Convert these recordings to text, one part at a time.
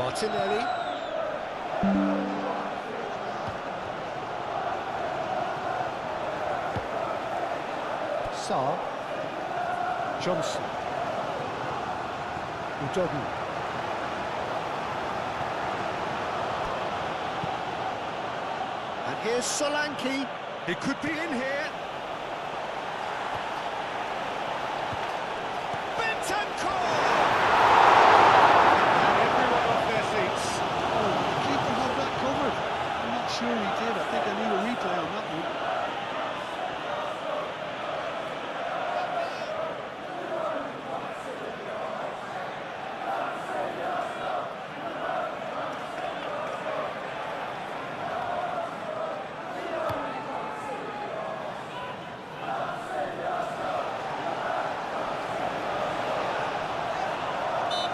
Martinelli. Sarr. Johnson. Udogi. And here's Solanke. He could be in here. Sure he did. I think I need a replay on that one.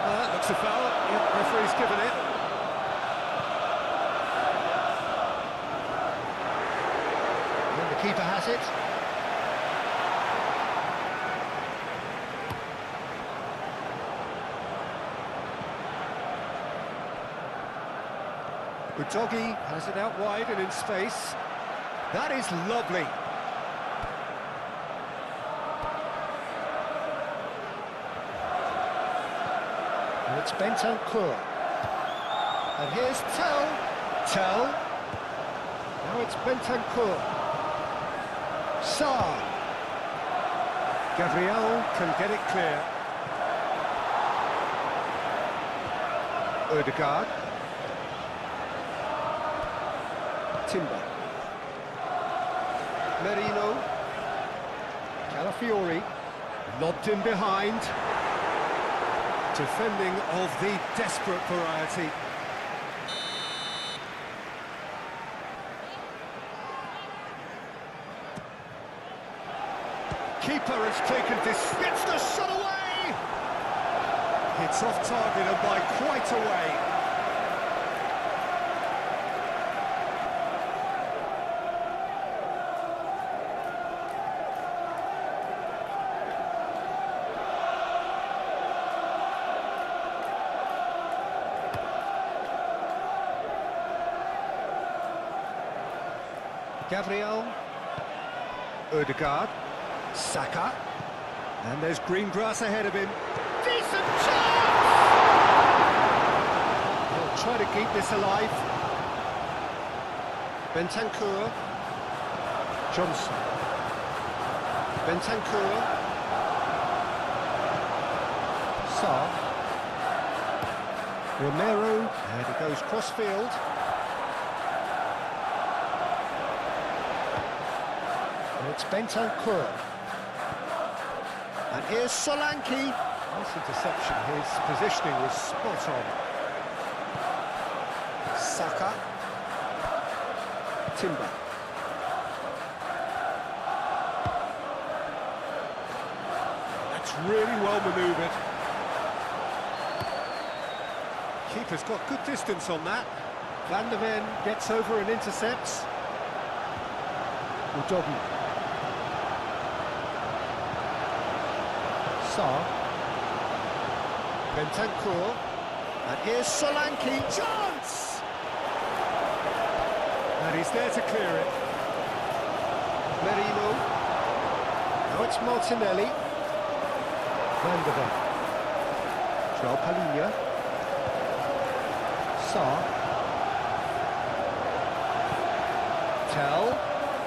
That looks a foul. The referee's given it. The keeper has it. Udogi has it out wide and in space. That is lovely. And it's Bentancur. And here's Tell. Now it's Bentancur. Sarr. Gabriel can get it clear. Ødegaard. Timber. Merino. Calafiori. Lobbed in behind. Defending of the desperate variety. Keeper has taken this, gets the shot away! It's off target and by quite a way. Gabriel. Ødegaard. Saka, and there's green grass ahead of him. Decent chance! They'll try to keep this alive. Bentancur. Johnson. Bentancur. Sarr. Romero, and it goes cross-field. And it's Bentancur. And here's Solanke. Nice interception, his positioning was spot on. Saka. Timber. That's really well manoeuvred. Keeper's got good distance on that. Van der Ven gets over and intercepts. Udogi. Sarr. Bentancur. And here's Solanke. Chance! And he's there to clear it. Merino. Now it's Martinelli. Van der Ven. João Palhinha. Sarr.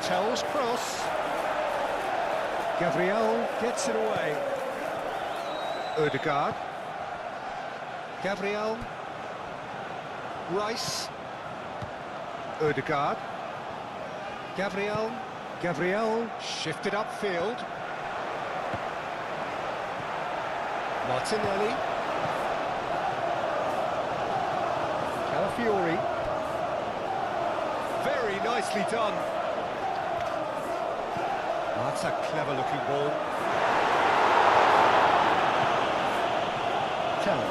Tell's cross. Gabriel gets it away. Ødegaard. Gabriel. Rice. Ødegaard. Gabriel shifted upfield. Martinelli. Calafiori. Very nicely done. That's a clever looking ball. Tell.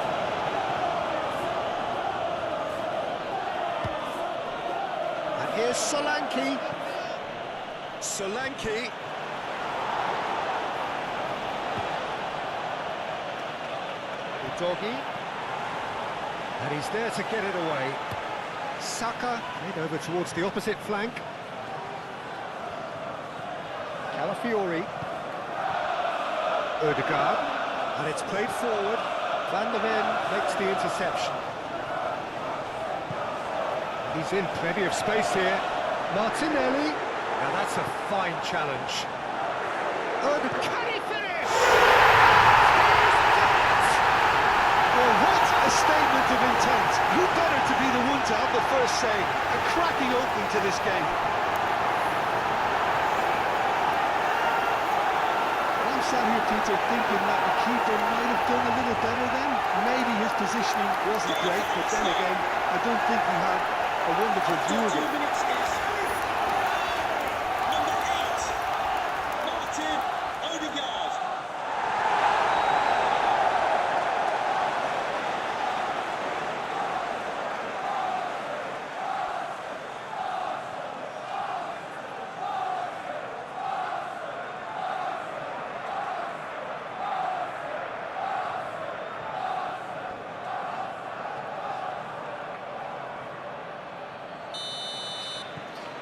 And here's Solanke. Udogi. And he's there to get it away. Saka, played over towards the opposite flank. Calafiori. Odegaard. And it's played forward. Van der Ven makes the interception. He's in plenty of space here. Martinelli. Now that's a fine challenge. Odegaard. Can he finish? Well, what a statement of intent. Who better to be the one to have the first say? A cracking opening to this game. I'm sat here, Peter, thinking that the keeper might have done a little better then. Maybe his positioning wasn't great, but then again, I don't think he had a wonderful view of it. 2 minutes is number 8, Martin Odegaard.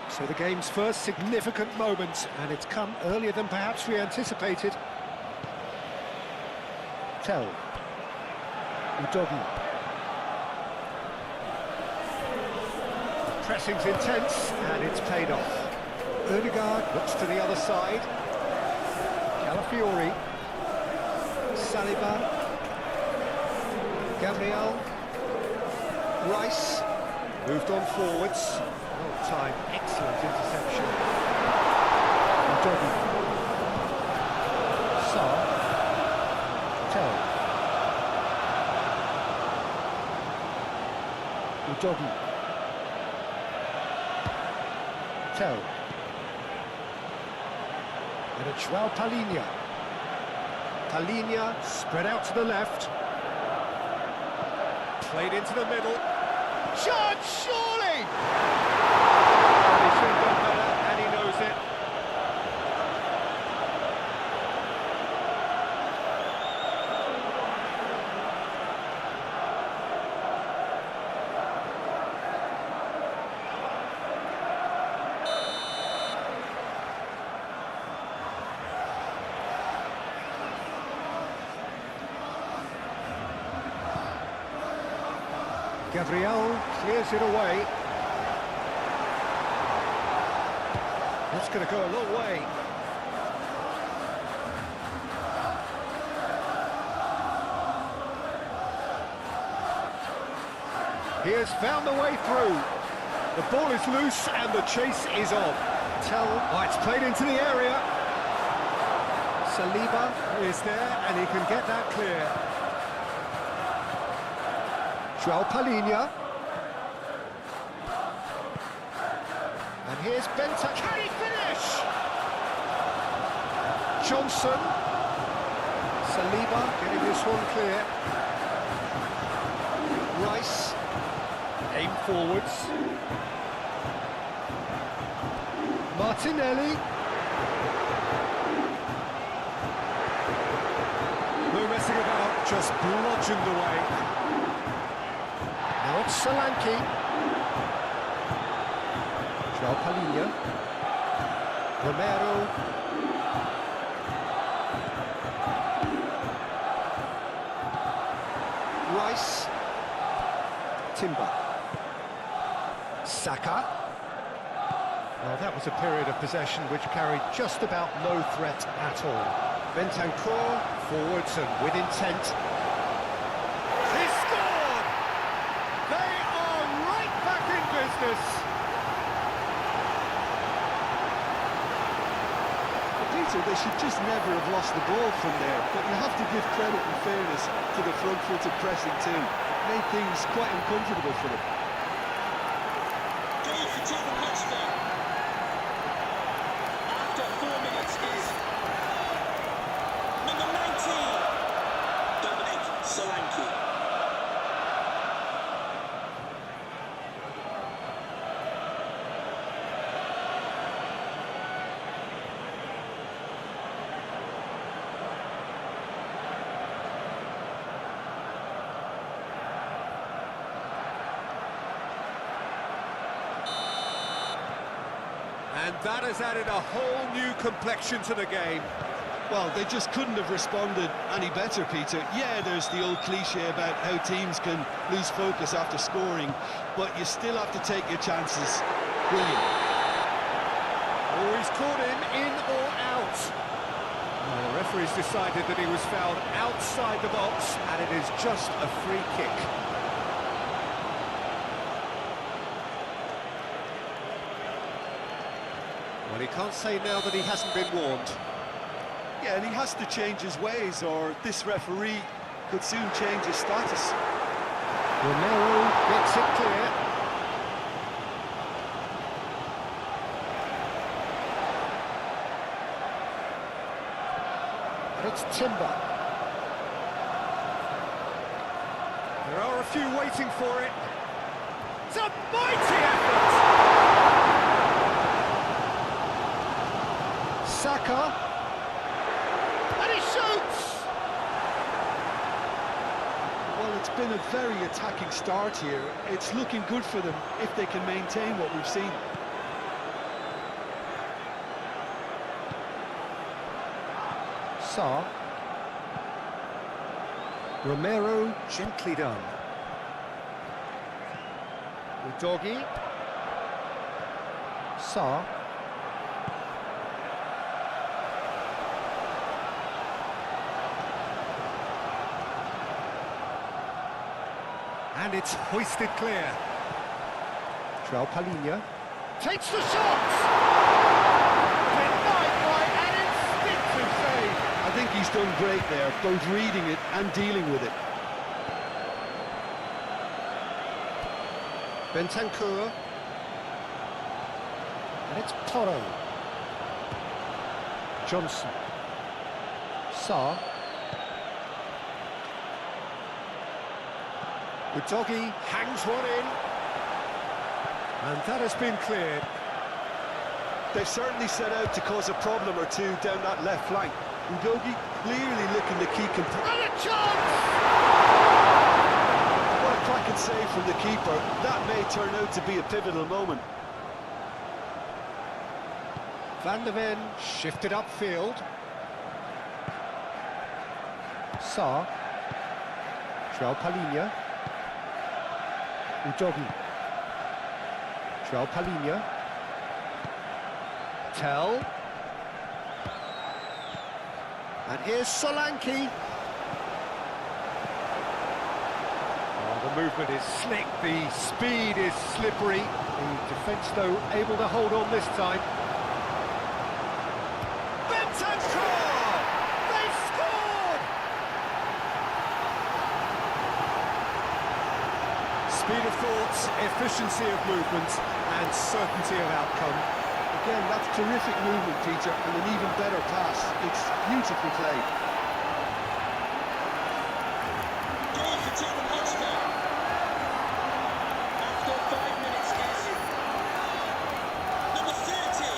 So the game's first significant moment, and it's come earlier than perhaps we anticipated. Tell. Udogi. Pressing's intense, and it's paid off. Odegaard looks to the other side. Calafiori. Saliba. Gabriel. Rice. Moved on forwards. Well timed, excellent interception. Udogi. Sarr. Tell. Udogi. Tell. And it's João Palhinha. Palhinha spread out to the left. Played into the middle. Shot, surely! He should have done better, and he knows it. Gabriel clears it away. That's going to go a long way. He has found the way through. The ball is loose and the chase is on. Tell, it's played into the area. Saliba is there and he can get that clear. João Palhinha. And here's Benta. Can he finish? Johnson. Saliba getting this one clear. Rice. Aim forwards. Martinelli. No messing about, just bludgeoned away. Now it's Solanke. João Palhinha. Romero. Rice. Timber. Saka. Well, that was a period of possession which carried just about no threat at all. Bentancur forwards and with intent. He scored! They are right back in business. Peter, they should just never have lost the ball from there, but you have to give credit and fairness to the front-footed pressing team. Made things quite uncomfortable for them. Goal for Tottenham Hotspur. After 4 minutes is number 19, Dominic Solanke. And that has added a whole new complexion to the game. Well, they just couldn't have responded any better, Peter. Yeah, there's the old cliche about how teams can lose focus after scoring, but you still have to take your chances. Brilliant. Oh, he's caught him in or out. Well, the referee's decided that he was fouled outside the box, and it is just a free kick. Well, he can't say now that he hasn't been warned. Yeah, and he has to change his ways, or this referee could soon change his status. Romero gets it clear. And it's Timber. There are a few waiting for it. It's a mighty effort! Saka. And he shoots! Well, it's been a very attacking start here. It's looking good for them if they can maintain what we've seen. Sarr. Romero, gently done. Udogie. Sarr. And it's hoisted clear. Palhinha takes the shot! Denied by an instinctive save. I think he's done great there, both reading it and dealing with it. Bentancur. And it's Toro. Johnson. Sarr. Udogie hangs one in. And that has been cleared. They've certainly set out to cause a problem or two down that left flank. Udogie clearly looking to keep control. And a chance! What a cracking save from the keeper. That may turn out to be a pivotal moment. Van der Ven shifted upfield. Sarr. Palhinha. Udogie. Palhinha. Tell. And here's Solanke. Oh, the movement is slick, the speed is slippery. The defence, though, able to hold on this time. Bentancur! They've scored! Speed of thoughts, efficiency of movement, and certainty of outcome. Again, that's terrific movement, Peter, and an even better pass. It's beautifully played. Goal for Tottenham Hotspur. After 5 minutes is number 30,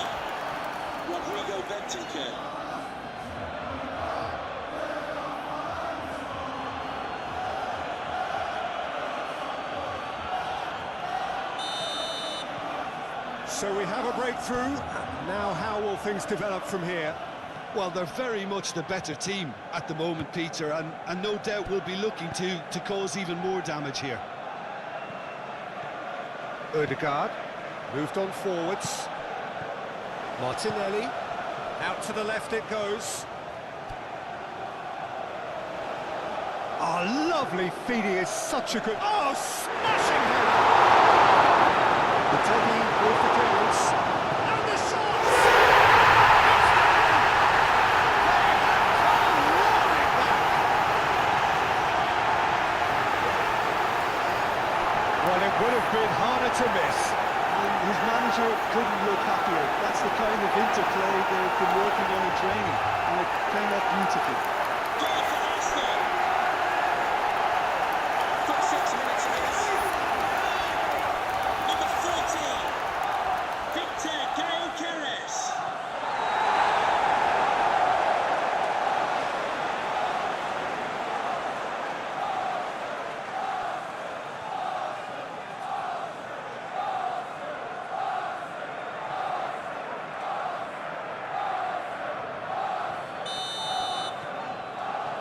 Rodrigo Bentancur. So we have a breakthrough. Now how will things develop from here? Well, they're very much the better team at the moment, Peter, and no doubt will be looking to cause even more damage here. Ødegaard moved on forwards. Martinelli, out to the left it goes. Oh, lovely feed, he is such a good... Oh, smashing header! Udogie with the clearance. And the shot! Well, it would have been harder to miss. And his manager couldn't look happier. That's the kind of interplay they've been working on in training, and it came off beautifully. Goal for Arsenal. After 6 minutes is number 14, Victor Gyökeres.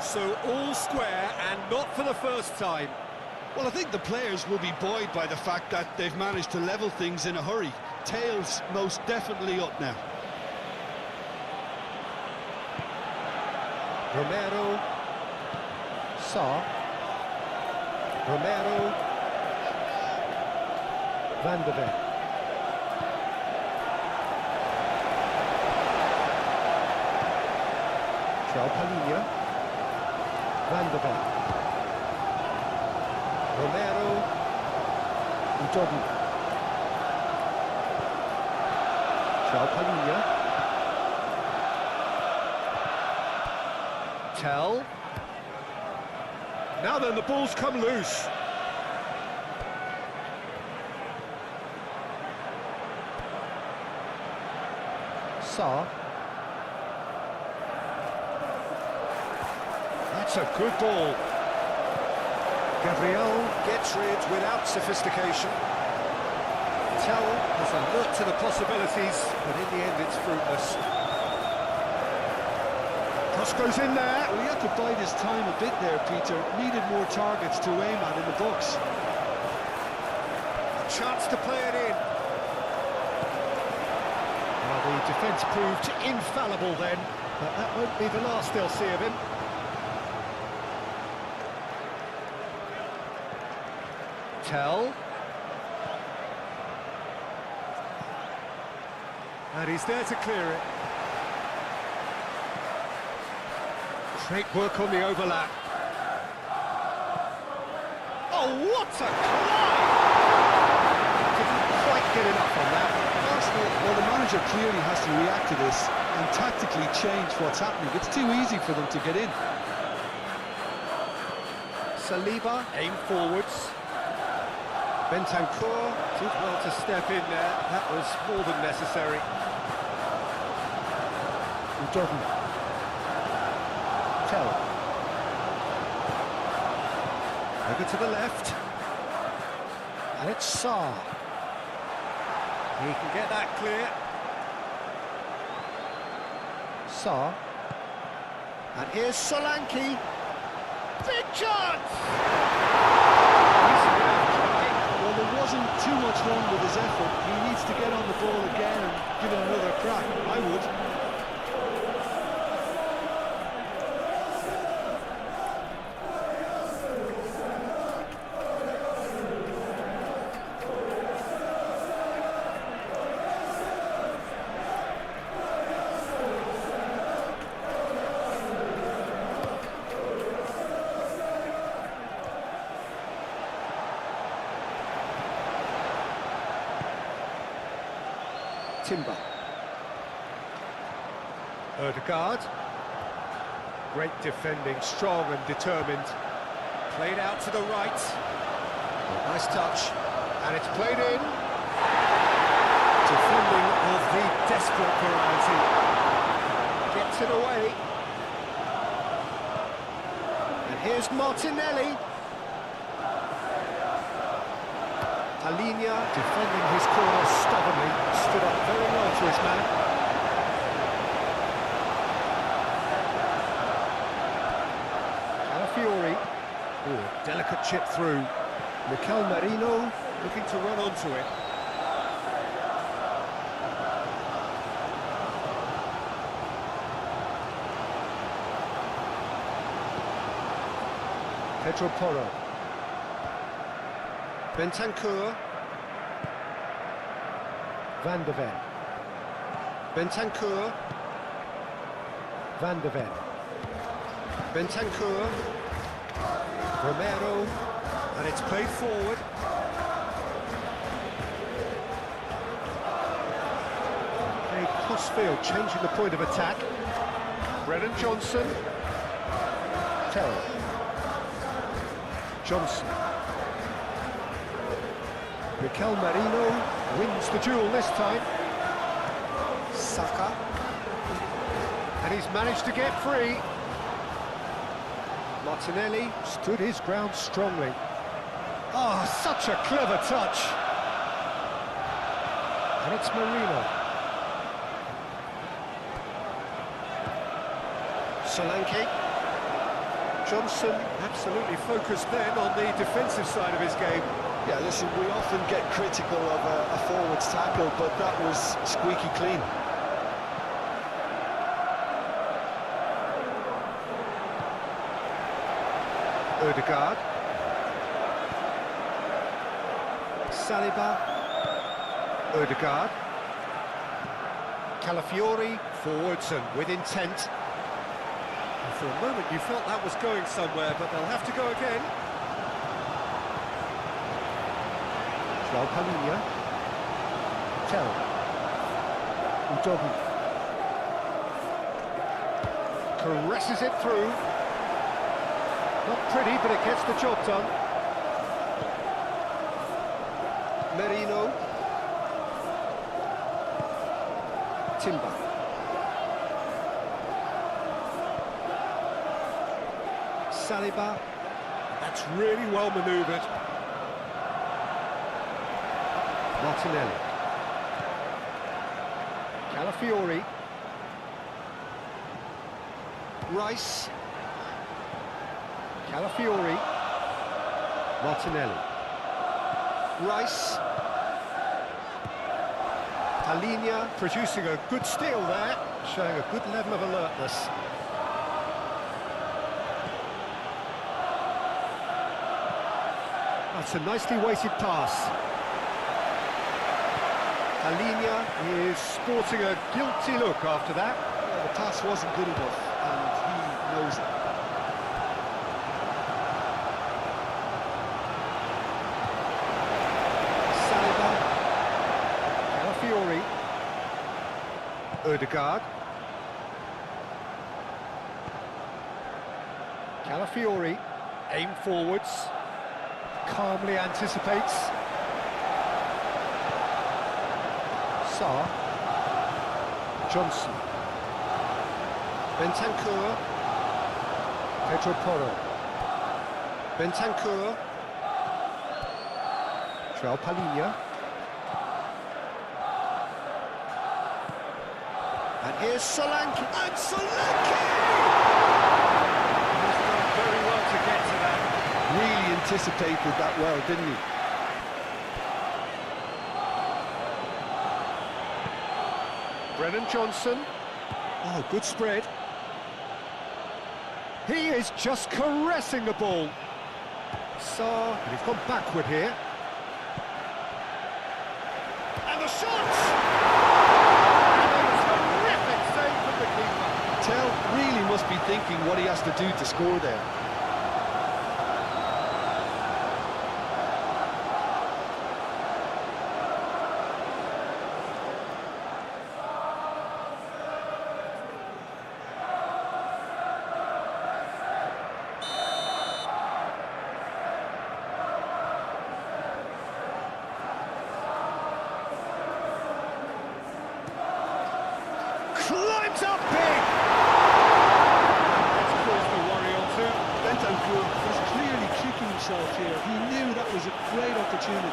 So all square and not for the first time. Well, I think the players will be buoyed by the fact that they've managed to level things in a hurry. Tails most definitely up now. Romero. Sarr. Romero. Van de Ven. Palhinha. Van de Ven. Romero. Udogi. Palhinha. Tell. Now then, the ball's come loose. Sarr. That's a good ball. Gabriel gets rid without sophistication. Tell has a look to the possibilities, but in the end it's fruitless. Cross goes in there. Well, he had to bide his time a bit there, Peter. Needed more targets to aim at in the box. A chance to play it in. Well, the defence proved infallible then, but that won't be the last they'll see of him. Tell. And he's there to clear it. Great work on the overlap. Oh, what a climb! Didn't quite get enough on that. Arsenal, well, the manager clearly has to react to this and tactically change what's happening. It's too easy for them to get in. Saliba, aim forwards. Bentancur did well to step in there. That was more than necessary. Udogi. Tell. Over to the left. And it's Sarr. He can get that clear. Sarr. And here's Solanke. Big chance! Well, there wasn't too much wrong with his effort. He needs to get on the ball again and give it another crack. I would. Timber. Ødegaard. Great defending, strong and determined. Played out to the right. Nice touch. And it's played in. Defending of the desperate variety. Gets it away. And here's Martinelli. Palhinha defending his corner stubbornly, stood up very well to his man. Calafiori, oh, delicate chip through. Mikel Merino looking to run onto it. Pedro Porro. Bentancur. Van de Ven. Bentancur. Van de Ven. Bentancur. Romero. And it's played forward. A crossfield changing the point of attack. Brennan Johnson. Tell. Johnson. Mikel Merino wins the duel this time. Saka. And he's managed to get free. Martinelli stood his ground strongly. Ah, such a clever touch. And it's Merino. Solanke. Johnson absolutely focused then on the defensive side of his game. Yeah, listen, we often get critical of a forward's tackle, but that was squeaky clean. Odegaard. Saliba. Odegaard. Calafiori, forwards and with intent. And for a moment you felt that was going somewhere, but they'll have to go again. Palinha. Tell. Udogi. Caresses it through. Not pretty, but it gets the job done. Merino. Timber. Saliba. That's really well manoeuvred. Martinelli. Calafiori. Rice. Calafiori. Martinelli. Rice. Palinha producing a good steal there, showing a good level of alertness. That's a nicely weighted pass. Palinha is sporting a guilty look after that. Yeah, the pass wasn't good enough, and he knows it. Calafiori. Odegaard. Calafiori. Aim forwards. Calmly anticipates. Sarr. Johnson. Bentancur. Pedro Porro. Bentancur. João Palinha. And here's Solanke. And Solanke! He's done very well to get to that. Really anticipated that well, didn't he? Brennan Johnson. Oh, good spread. He is just caressing the ball. Sarr, and he's gone backward here. And the shot! Terrific save from the keeper. Tell really must be thinking what he has to do to score there. Climbs up big! That's caused the worry or two. Bentancur was clearly kicking himself here. He knew that was a great opportunity.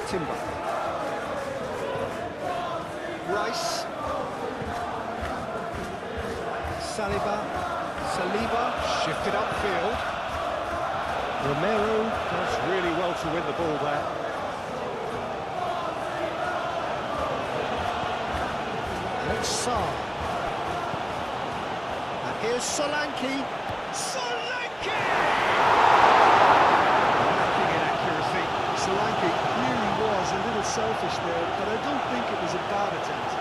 Timber. Rice. Saliba shifted upfield. Romero does really well to win the ball there. And it's Sarr. And here's Solanke. Solanke! Lacking in accuracy. Solanke clearly was a little selfish there, but I don't think it was a bad attempt.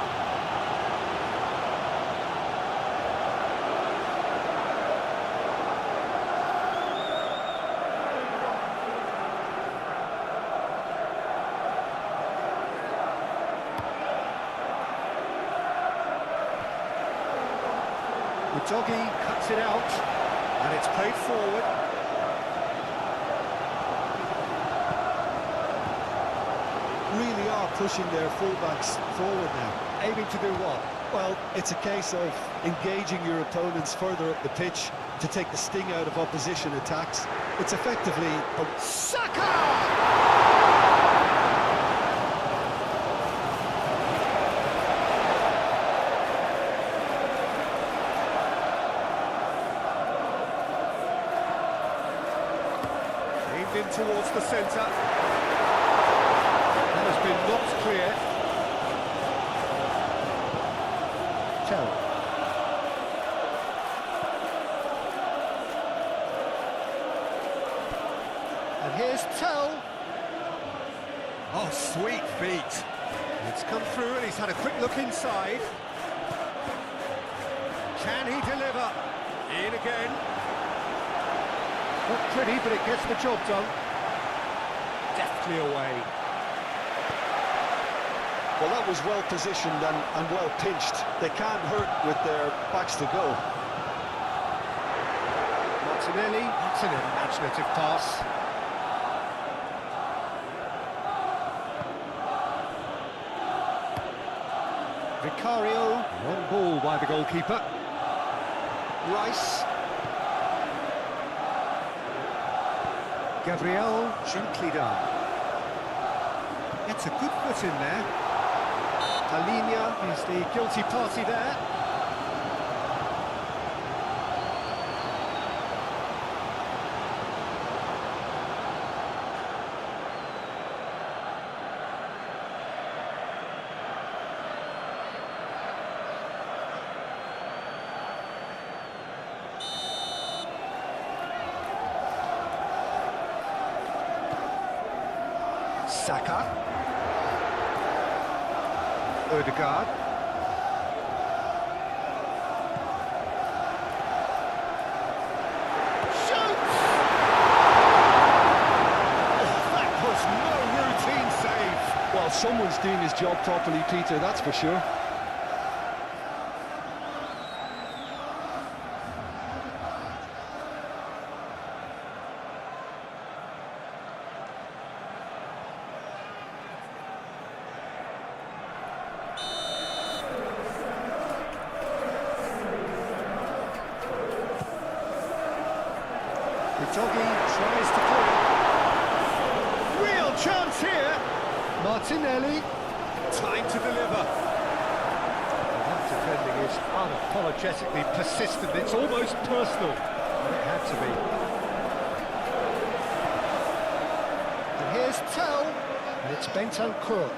Udogi cuts it out, and it's played forward. Really are pushing their fullbacks forward now. Aiming to do what? Well, it's a case of engaging your opponents further up the pitch to take the sting out of opposition attacks. It's effectively a... Saka! In towards the centre. That has been knocked clear. Tell. And here's Tell. Oh, sweet feet. It's come through and he's had a quick look inside. Can he deliver? In again. Not pretty, but it gets the job done. Deftly away. Well, that was well positioned and well pinched. They can't hurt with their backs to go. Martinelli, that's an imaginative pass. Vicario, long ball by the goalkeeper. Rice. Gabriel, gently done. Gets a good foot in there. Talinia is the guilty party there. Saka. Ødegaard. Shoots! Oh, that was no routine save. Well, someone's doing his job properly, Peter, that's for sure. Doggy tries to clear. Real chance here. Martinelli, time to deliver. That defending is unapologetically persistent. It's almost personal. And it had to be. And here's Tell, and it's Bentancur.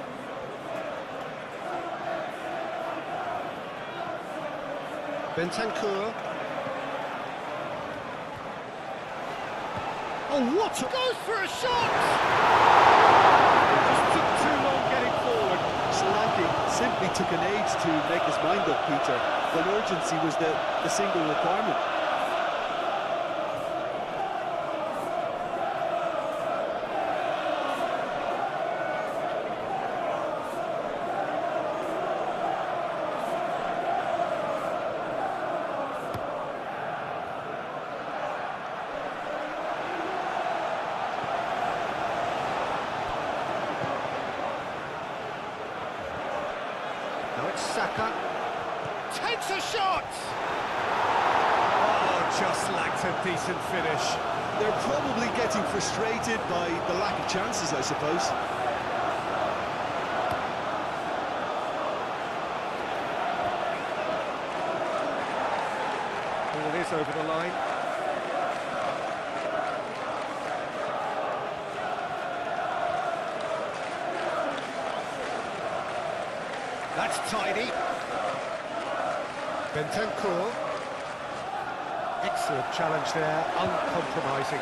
Bentancur. Oh, what a... Goes for a shot! It just took too long getting forward. Solanke simply took an age to make his mind up, Peter, when urgency was the single requirement. Now it's Saka. Takes a shot! Oh, just lacked a decent finish. They're probably getting frustrated by the lack of chances, I suppose. Ball is over the line. That's tidy. Bentancur. Excellent challenge there, uncompromising.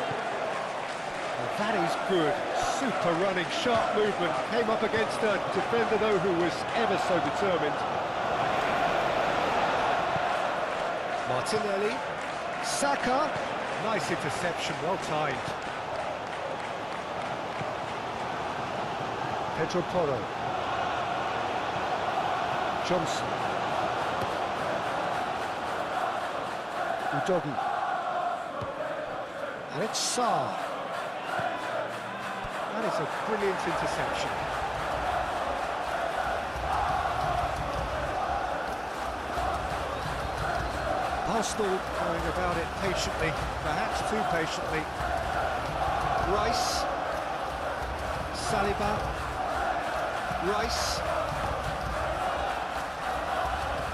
Well, that is good. Super running, sharp movement. Came up against a defender, though, who was ever so determined. Martinelli. Saka. Nice interception, well timed. Pedro Porro. Johnson. Udogi. And it's Sarr. That is a brilliant interception. Arsenal going about it patiently, perhaps too patiently. Rice. Saliba. Rice.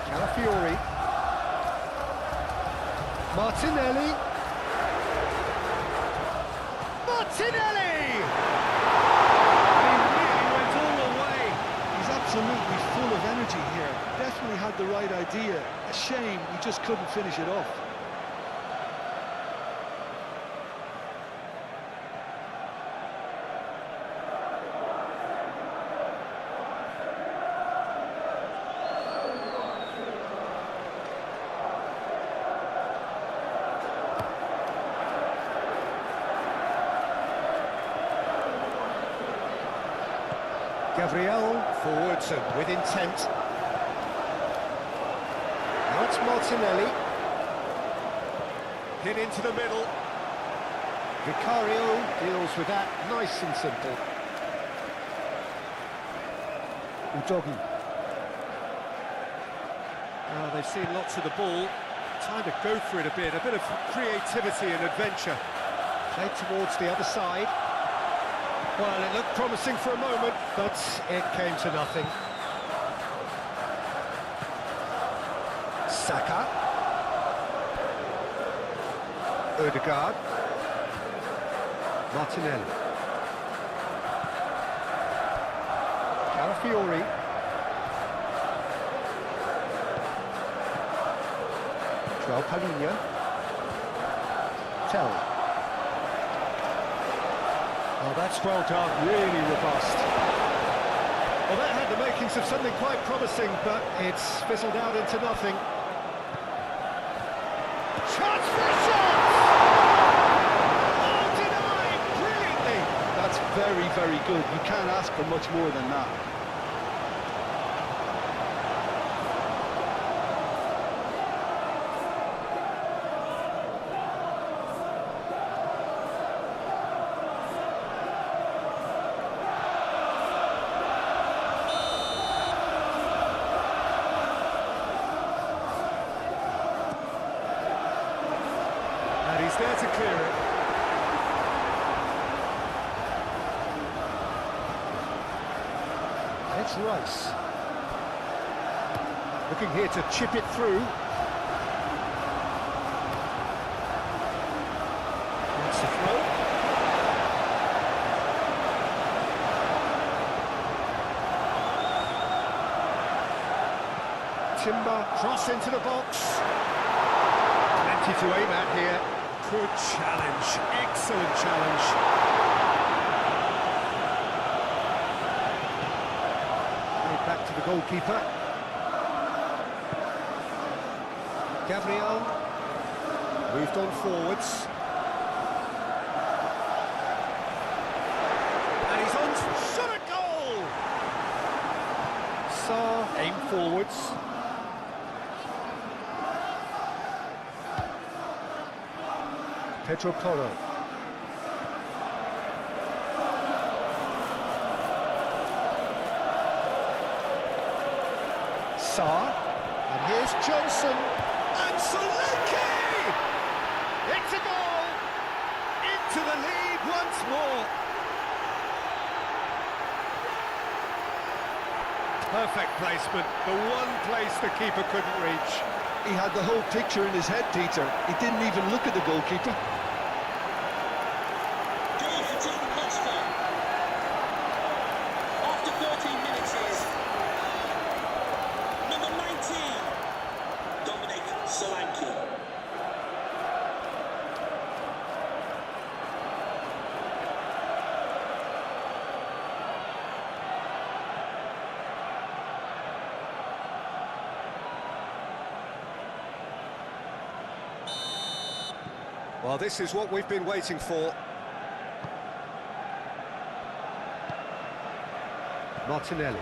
Calafiori. Martinelli. Martinelli! He really went all the way. He's absolutely full of energy here. Definitely had the right idea. A shame he just couldn't finish it off. Gabriel forwards and with intent. Now it's Martinelli. Hit into the middle. Vicario deals with that nice and simple. Udogi. Well, they've seen lots of the ball. Time to go for it a bit of creativity and adventure. Played towards the other side. Well, it looked promising for a moment, but it came to nothing. Saka. Ødegaard. Martinelli. Calafiori. João Palhinha. Tell. Oh, that's well done, really robust. Well, that had the makings of something quite promising, but it's fizzled out into nothing. Chance for a shot! Oh, denied brilliantly! That's very, very good. You can't ask for much more than that. And he's there to clear it. It's Rice. Looking here to chip it through. That's the throw. Timber, cross into the box. Plenty to aim at here. Good challenge, excellent challenge. Made back to the goalkeeper. Gabriel moved on forwards. And he's on, shot a goal! Sarr aimed forwards. Pedro Porro. Sarr. And here's Johnson. And Solanke! It's a goal! Into the lead once more. Perfect placement. The one place the keeper couldn't reach. He had the whole picture in his head, Peter. He didn't even look at the goalkeeper. Goal for Tottenham Hotspur. After 13 minutes is number 19, Dominic Solanke. Well, this is what we've been waiting for. Martinelli.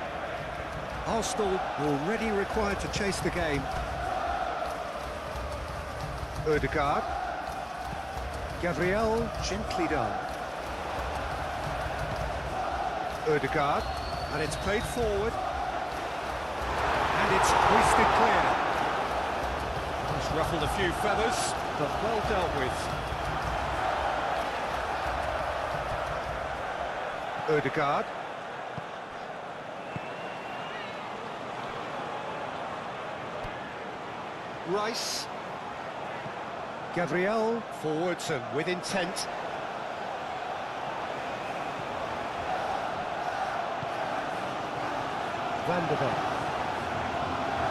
Arsenal already required to chase the game. Ødegaard. Gabriel gently done. Ødegaard. And it's played forward. And it's hoisted clear. Nice ruffled a few feathers, but well dealt with. Odegaard. Rice. Gabriel, forwards and with intent. Van der Ven.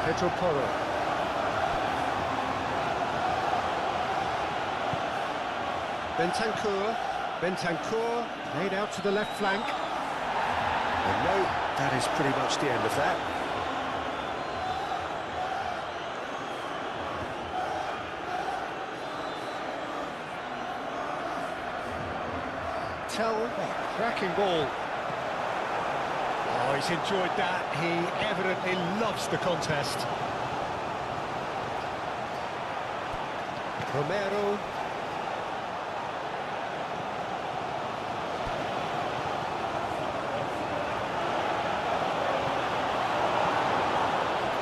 Pedro Porro. Bentancur laid out to the left flank. And no, that is pretty much the end of that. Cracking ball. Oh, he's enjoyed that. He evidently loves the contest. Romero.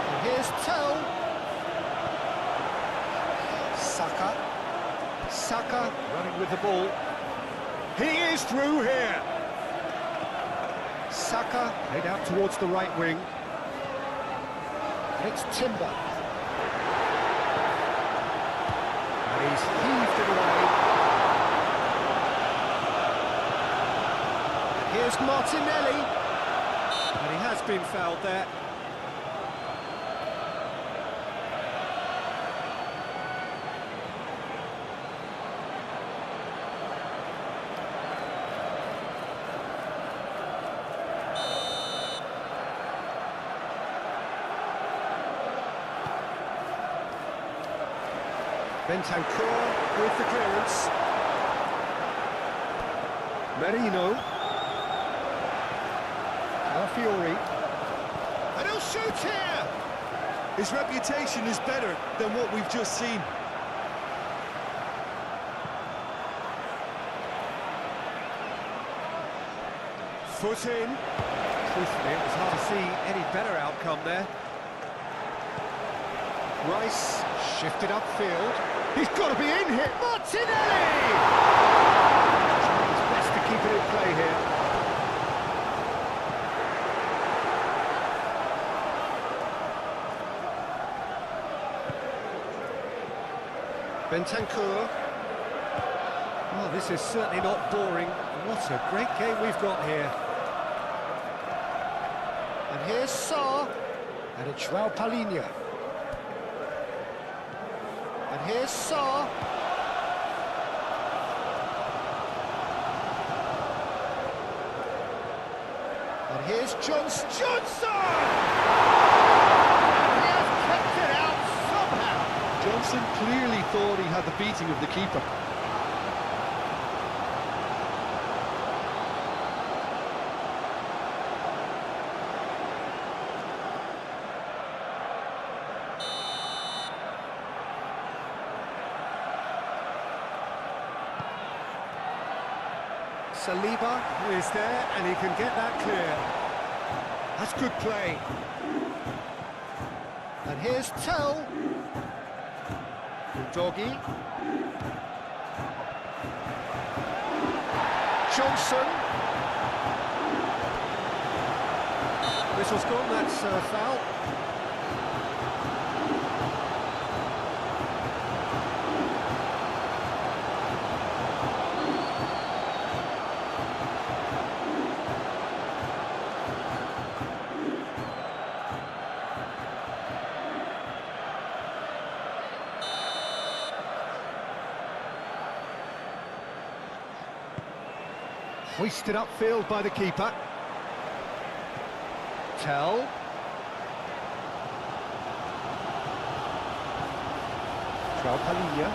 And here's Tell. Saka running with the ball. He is through here. Saka laid out towards the right wing. It's Timber. And he's heaved it away. And here's Martinelli. And he has been fouled there. Bentancur with the clearance. Merino. Alafiori. And he'll shoot here! His reputation is better than what we've just seen. Foot in. Truthfully, it was hard to see any better outcome there. Rice shifted upfield. He's got to be in here. Martinelli! Trying his best to keep it in play here. Bentancur. Well, this is certainly not boring. What a great game we've got here. And here's Sarr. And it's João Palhinha. And here's Sarr. And here's Johnson! He has kept it out somehow! Johnson clearly thought he had the beating of the keeper. Saliba is there, and he can get that clear. That's good play. And here's Tell. Doggy. Johnson. Whistle's gone, that's a foul. Hoisted upfield by the keeper. Tell. João Palhinha.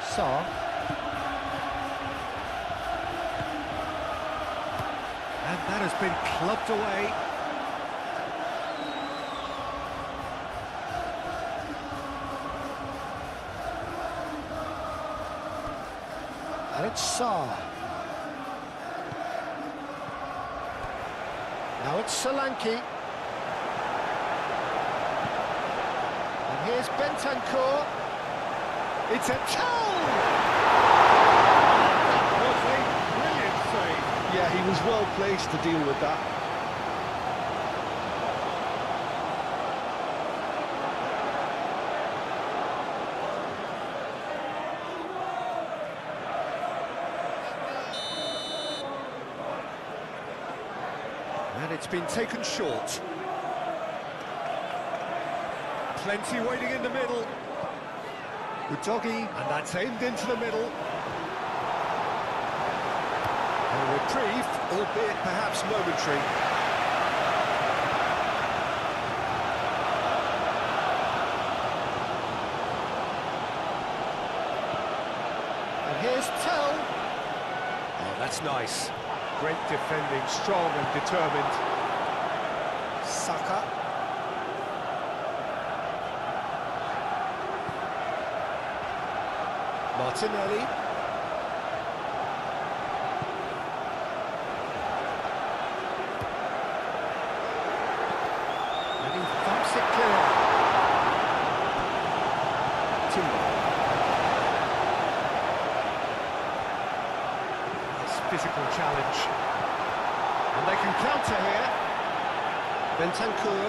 Sarr. And that has been clubbed away. And it's Sarr. Now it's Solanke. And here's Bentancur. It's a toe! That was a brilliant save. Yeah, he was well placed to deal with that. And it's been taken short. Plenty waiting in the middle. Udogi, and that's aimed into the middle. A reprieve, albeit perhaps momentary. And here's Tell. Oh, that's nice. Great defending, strong and determined. Saka. Martinelli. And he thumps it clear. Timber. Nice physical challenge. And they can counter here. Bentancur.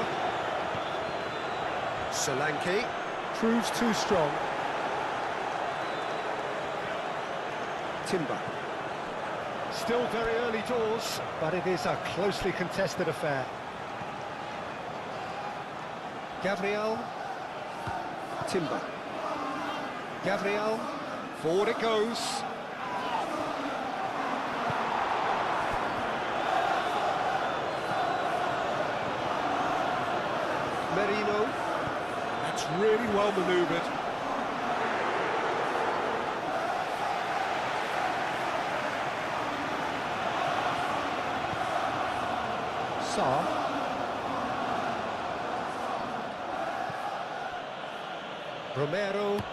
Solanke. Proves too strong. Timber. Still very early doors, but it is a closely contested affair. Gabriel. Timber. Gabriel. Forward it goes. Merino. That's really well manoeuvred. Romero.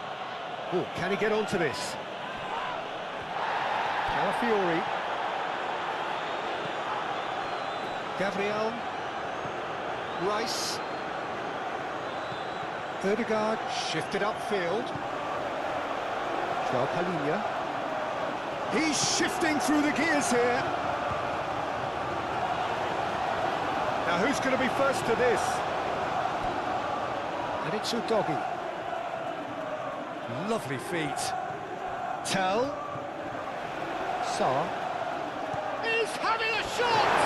Oh, can he get onto this? Calafiori. Gabriel. Rice. Ødegaard shifted upfield. Joao Palhinha. He's shifting through the gears here. Now, who's going to be first to this? And it's Udogi. Lovely feet. Tell. Sarr. He's having a shot!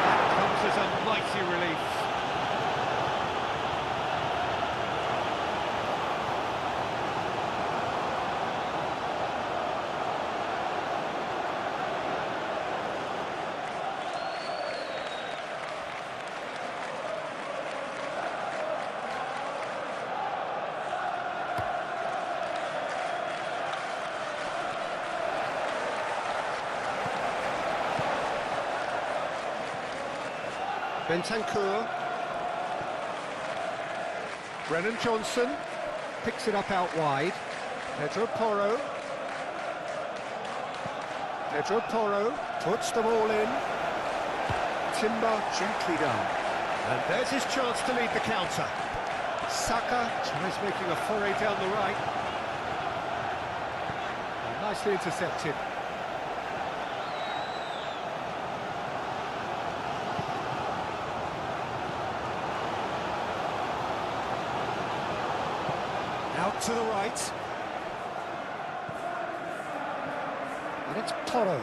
That comes as a mighty relief. Bentancur. Brennan Johnson picks it up out wide. Pedro Porro. Pedro Porro puts them all in. Timber gently down. And there's his chance to lead the counter. Saka tries making a foray down the right. And nicely intercepted. Out to the right. And it's Porro.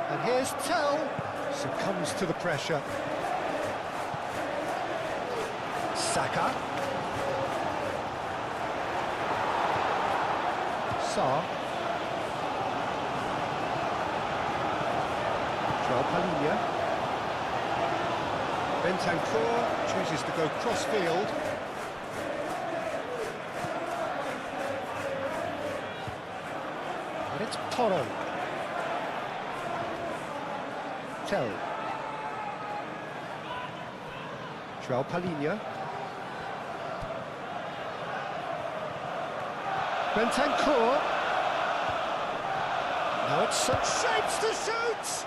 And here's Tell. Succumbs to the pressure. Saka. Sarr. Joao Palhinha. Bentancur chooses to go cross-field. And it's Porro. Tell. Joao Palhinha. Bentancur. Now it's some shapes to shoot!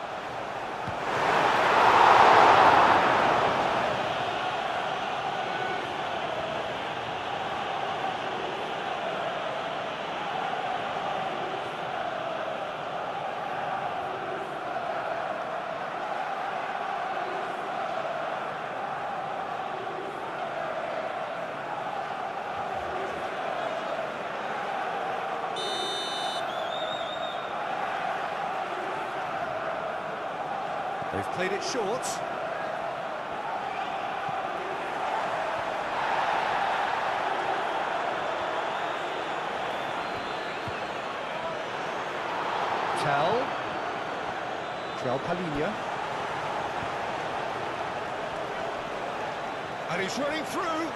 They've played it short. Palhinha. And he's running through.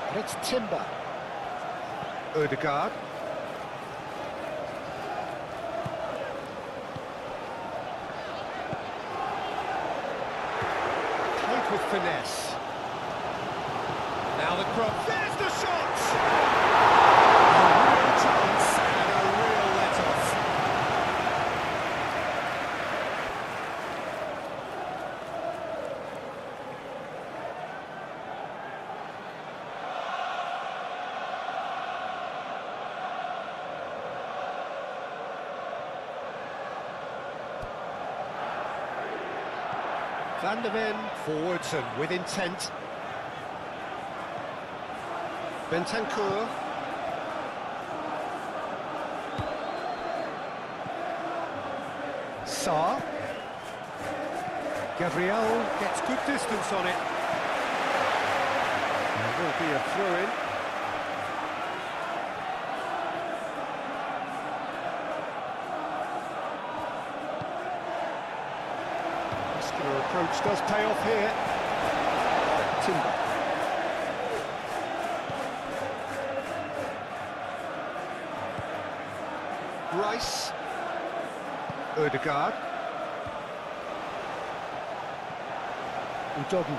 And it's Timber. Ødegaard. Played with finesse. Now the cross. There's the shot! A real chance and a real let-off. Van der Ven forwards and with intent. Bentancur. Sarr. Gabriel gets good distance on it. There will be a throw-in. Muscular approach does pay off here. Timber. Rice. Ødegaard. Udogi.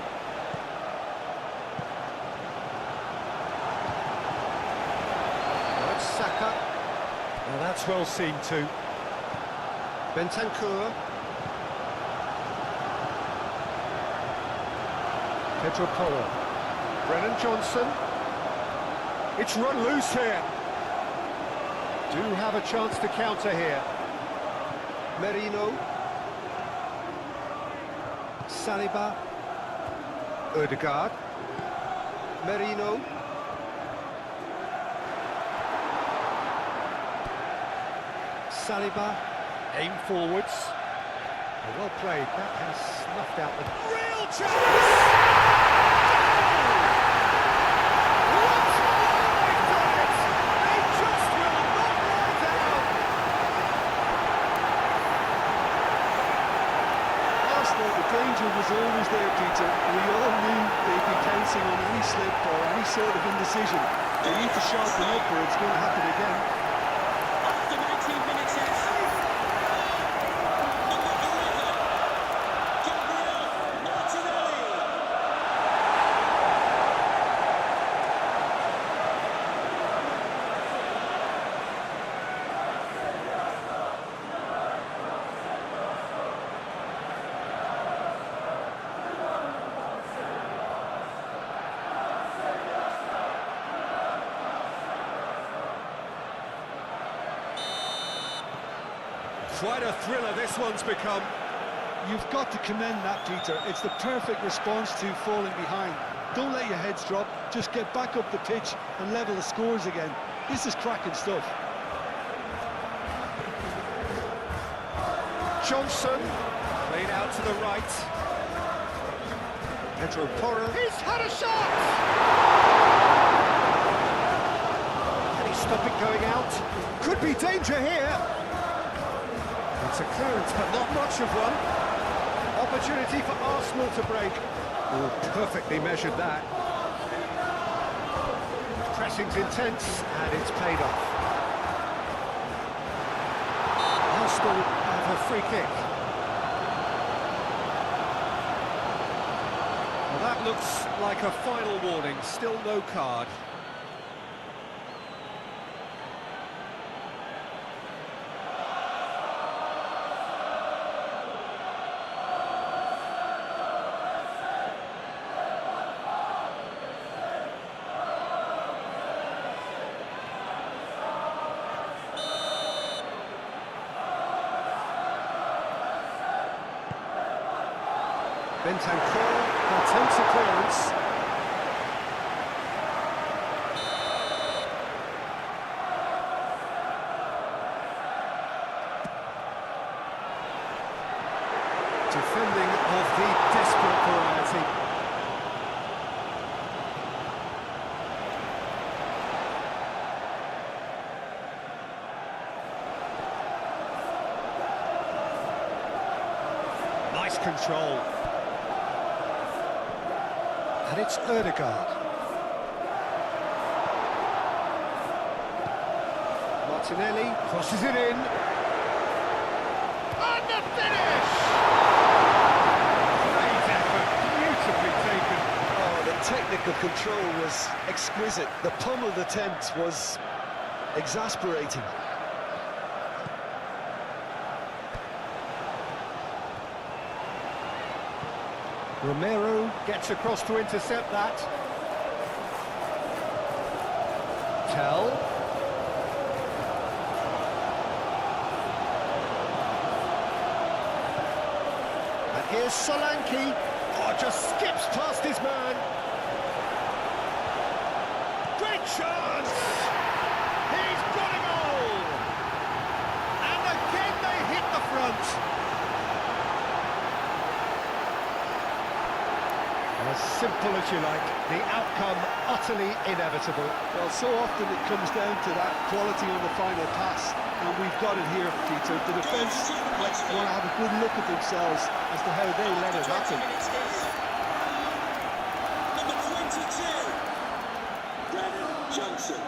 That's Saka. Well, that's well seen too. Bentancur. Pedro Porro. Brennan Johnson. It's run loose here. Do have a chance to counter here. Merino. Saliba. Ødegaard. Merino. Saliba. Aim forwards. Well played. That has snuffed out the real chance! The danger was always there, Peter. We all knew they'd be pouncing on any slip or any sort of indecision. They need to sharpen up or it's going to happen again. After 19 minutes in, number 11, Gabriel Martinelli. Quite a thriller this one's become. You've got to commend that, Peter. It's the perfect response to falling behind. Don't let your heads drop. Just get back up the pitch and level the scores again. This is cracking stuff. Johnson, played out to the right. Pedro Porro. He's had a shot! Can he stop it going out? Could be danger here. It's a clearance, but not much of one. Opportunity for Arsenal to break. Oh, perfectly measured that. Pressing's intense, and it's paid off. Arsenal have a free kick. Well, that looks like a final warning. Still no card. Bentancur attempts a clearance. Defending of the desperate variety. Nice control. And it's Ødegaard. Martinelli crosses it in. And the finish! Great effort, beautifully taken. Oh, the technical control was exquisite. The pummeled attempt was exasperating. Romero gets across to intercept that. Tell. And here's Solanke. Oh, just skips past his man. Great chance! He's got a goal! And again they hit the front. As simple as you like, the outcome utterly inevitable. Well, so often it comes down to that quality on the final pass, and we've got it here, Peter. The defence want to have a good look at themselves as to how they let it happen. Number 22, Brennan Johnson.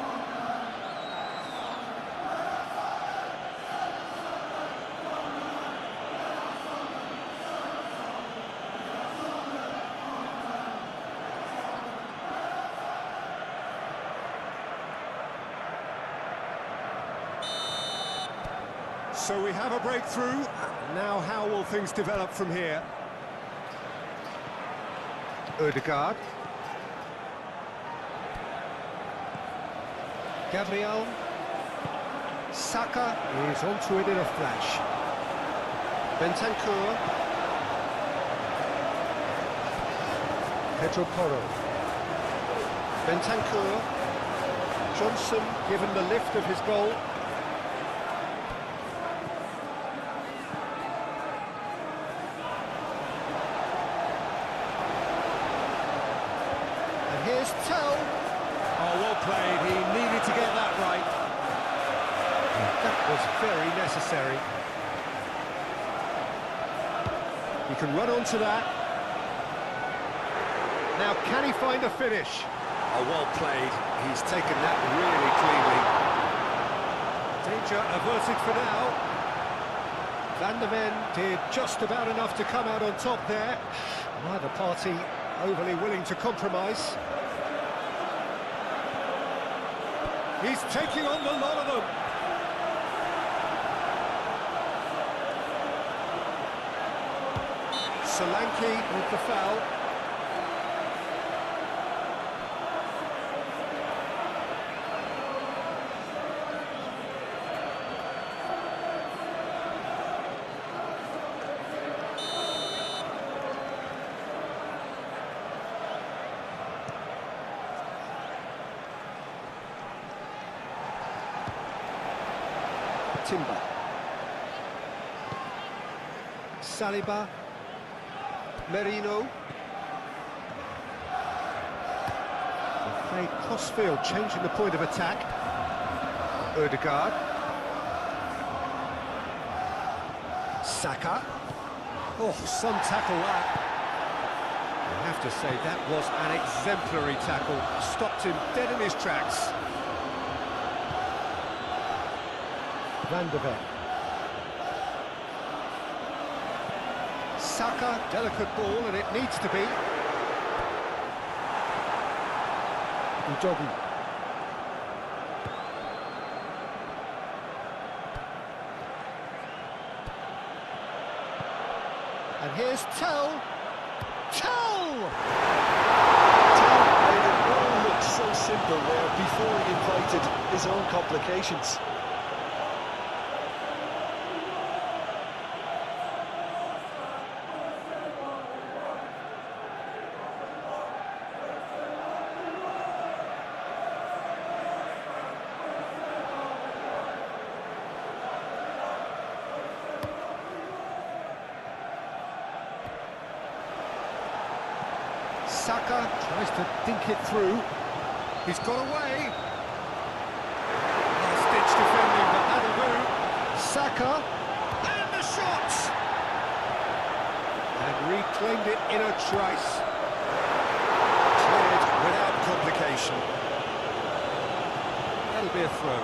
So we have a breakthrough. Now how will things develop from here? Ødegaard. Gabriel. Saka is onto it in a flash. Bentancur. Pedro Porro. Bentancur. Johnson given the lift of his goal. Here's Tell. Oh, well played. He needed to get that right. That was very necessary. He can run onto that. Now, can he find a finish? Oh, well played. He's taken that really cleanly. Danger averted for now. Van der Ven did just about enough to come out on top there. Neither party overly willing to compromise. He's taking on the lot of them. Solanke with the foul. Timber. Saliba. Merino. Played cross-field, changing the point of attack. Ødegaard. Saka. Oh, some tackle that. I have to say, that was an exemplary tackle. Stopped him dead in his tracks. Van der Ven. Saka, delicate ball, and it needs to be. Udogu. And here's Tell. Tell made it all look so simple there before he invited his own complications. Saka tries to dink it through. He's got away. Last-ditch defending, but that'll do. Saka, and the shot! And reclaimed it in a trice. Cleared without complication. That'll be a throw.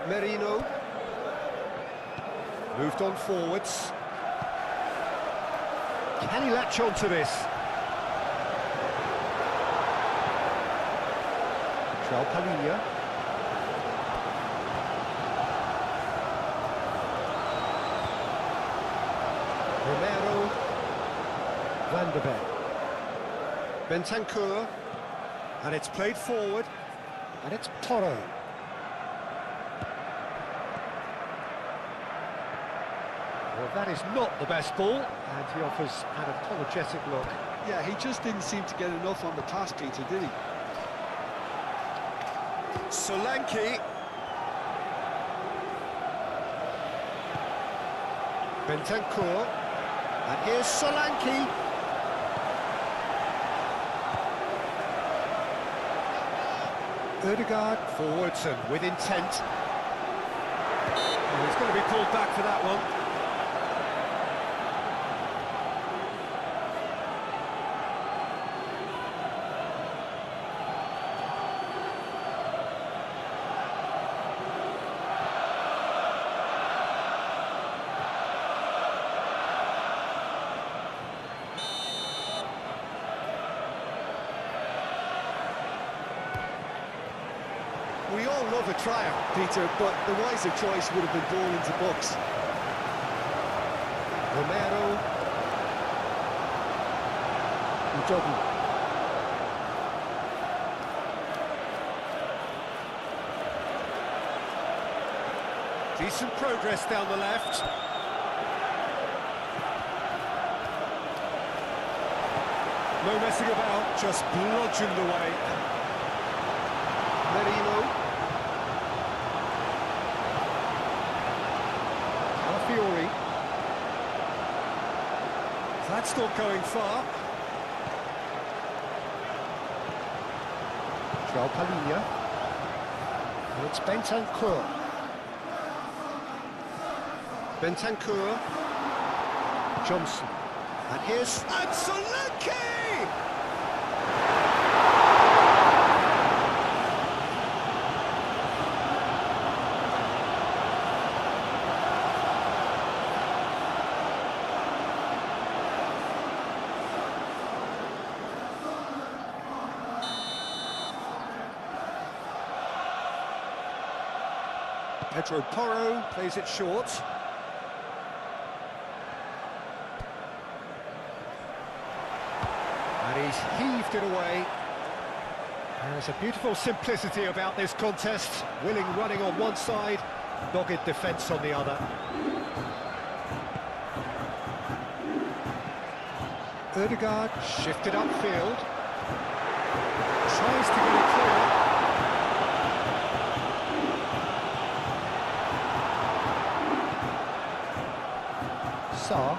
Merino. Moved on forwards. Can he latch on to this? Palhinha. Romero. Van de Beek. Bentancur. And it's played forward. And it's Toro. Well, that is not the best ball, and he offers an apologetic look. Yeah, he just didn't seem to get enough on the pass, Peter, did he? Solanke. Bentancur. And here's Solanke. Ødegaard forwards and with intent. He's going to be pulled back for that one. We all love a tryout, Peter, but the wiser choice would have been ball into box. Romero. Udogu. Decent progress down the left. No messing about, just bludgeoned away. Merino. Fiori. That's not going far. Palhinha. And it's Bentancur. Bentancur. Johnson. And here's Solanke! Pedro Porro plays it short. And he's heaved it away. There's a beautiful simplicity about this contest. Willing running on one side, dogged defence on the other. Ødegaard shifted upfield. Tries to get it clear. Sarr.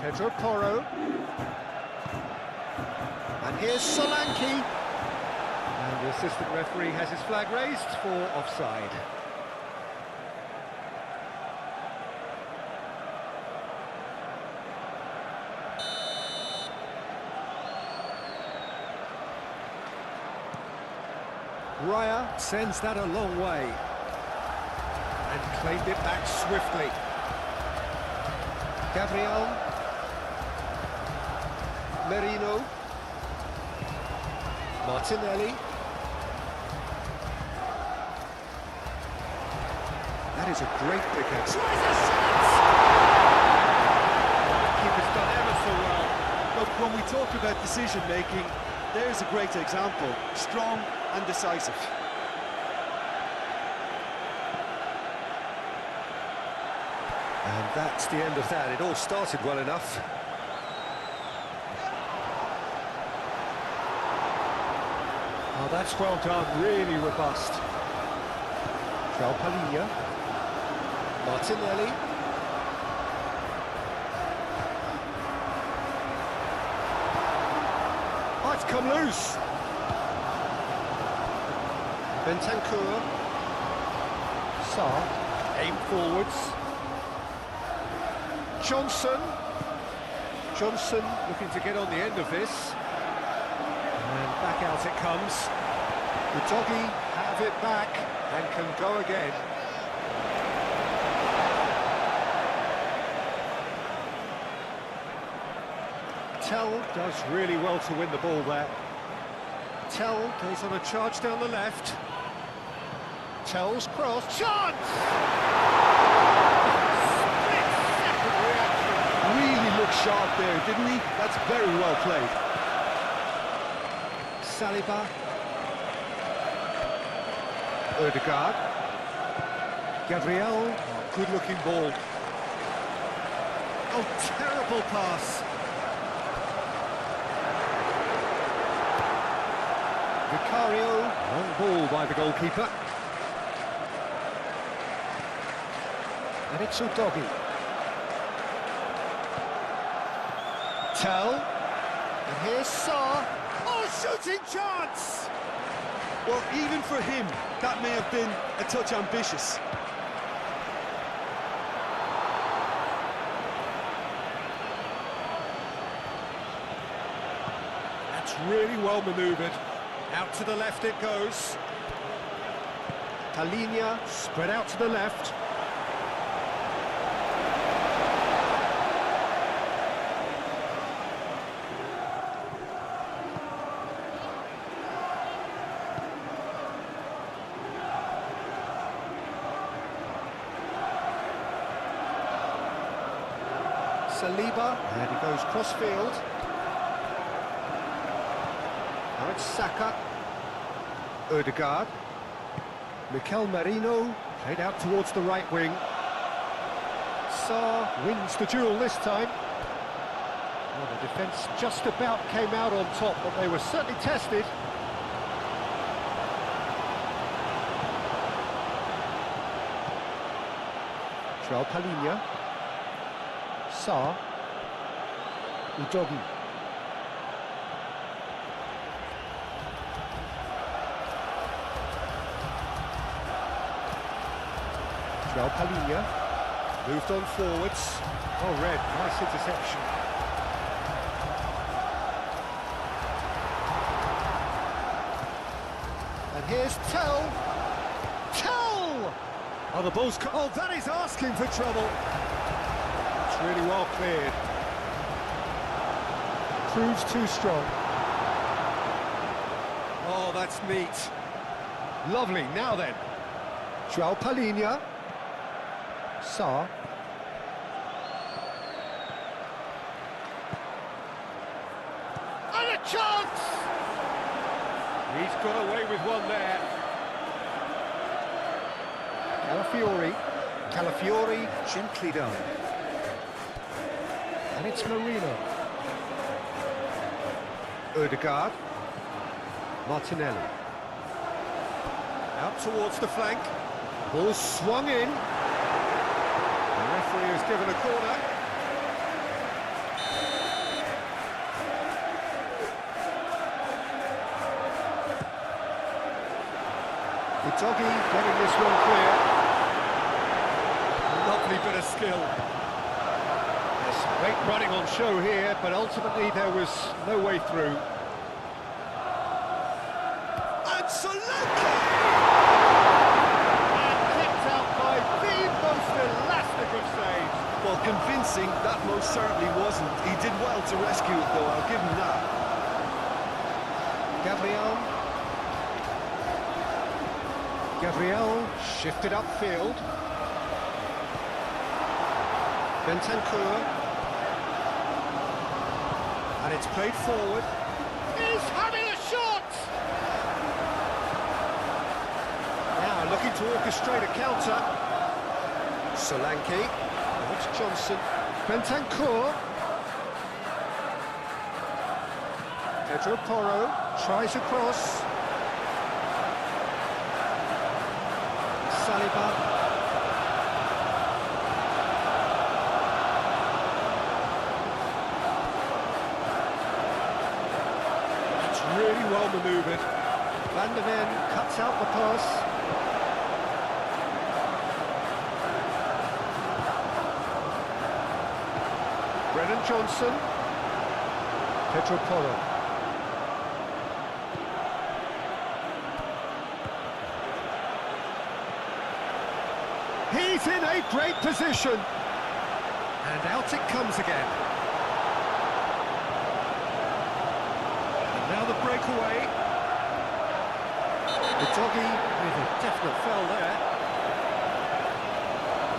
Pedro Porro. And here's Solanke. And the assistant referee has his flag raised for offside. Raya sends that a long way and claimed it back swiftly. Gabriel. Merino. Martinelli. That is a great pick-up. The keeper's done ever so well. Look, when we talk about decision-making, there's a great example. Strong and decisive. And that's the end of that. It all started well enough. Oh, that's well done, really robust. Palinha. Martinelli. Oh, it's come loose. Bentancur. Sarr. Aim forwards. Johnson looking to get on the end of this. And back out it comes. The doggy have it back and can go again. Tell does really well to win the ball there. Tell goes on a charge down the left. Tell's cross. Chance! Split second reaction. Really looked sharp there, didn't he? That's very well played. Saliba. Ødegaard. Gabriel. Oh, good-looking ball. Oh, terrible pass. Vicario. Long ball by the goalkeeper. And it's Udogi. Tell. And here's Sarr. Oh, shooting chance! Well, even for him, that may have been a touch ambitious. That's really well manoeuvred. Out to the left it goes. Palinha spread out to the left. Saliba, and he goes cross-field. Now it's Saka. Ødegaard. Mikel Merino, played out towards the right wing. Sarr wins the duel this time. Well, the defence just about came out on top, but they were certainly tested. Palinha. Sarr. Udogi. Palinha. Moved on forwards. Oh, red. Nice interception. And here's Tell. Tell! Oh, the ball's... Oh, that is asking for trouble. It's really well cleared. Proves too strong. Oh, that's neat. Lovely. Now then. Palinha. Sarr. And a chance! He's got away with one there. Calafiori gently done. And it's Marino. Ødegaard. Martinelli. Out towards the flank. Ball swung in. The referee has given a corner. Udogi getting this one clear. Lovely bit of skill. There's great running on show here, but ultimately there was no way through. And Solanke! And kicked out by the most elastic of saves. Well, convincing, that most certainly wasn't. He did well to rescue it, though, I'll give him that. Gabriel shifted upfield. Bentancur. And it's played forward. He's having a shot! Now looking to orchestrate a counter. Solanke. Now it's Johnson. Bentancur. Pedro Porro tries a cross. Saliba. That's really well manoeuvred. Van der Ven cuts out the pass. Brennan Johnson. Pedro Porro. He's in a great position. And out it comes again. And now the breakaway. The doggy with a definite foul there.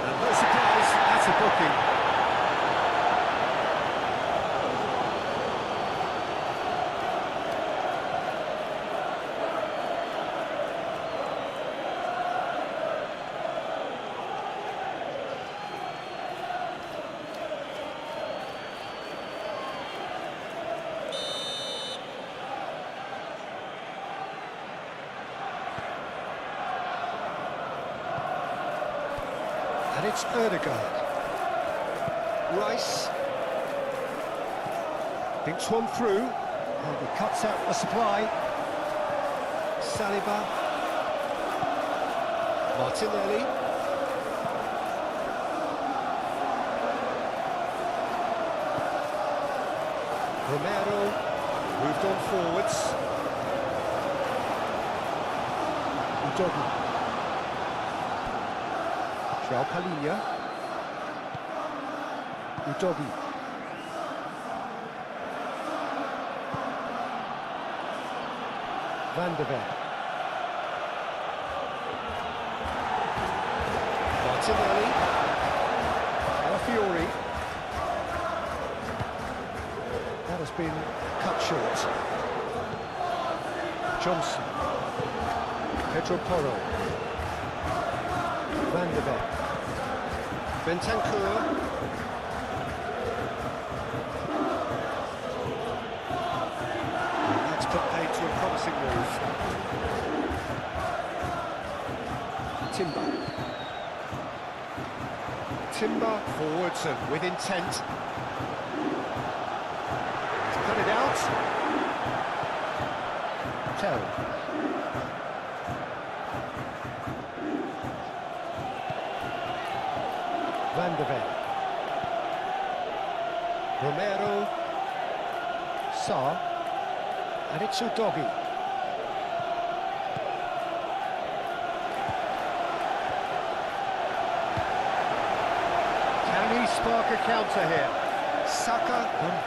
And no surprise, that's a booking. And it's Erdegaard. Rice. Thinks one through. And he cuts out the supply. Saliba. Martinelli. Romero. Moved on forwards. Udogi. João Palhinha. Udogi. Van der Ven. Martinelli. Alafiori. That has been cut short. Johnson. Pedro Porro. Van der Ven. Bentancur. And that's put paid to a promising move. Timber forwards and with intent. He's put it out. Tell. Van der Ven. Romero. Sarr. And it's Udogi. Can he spark a counter here? Saka,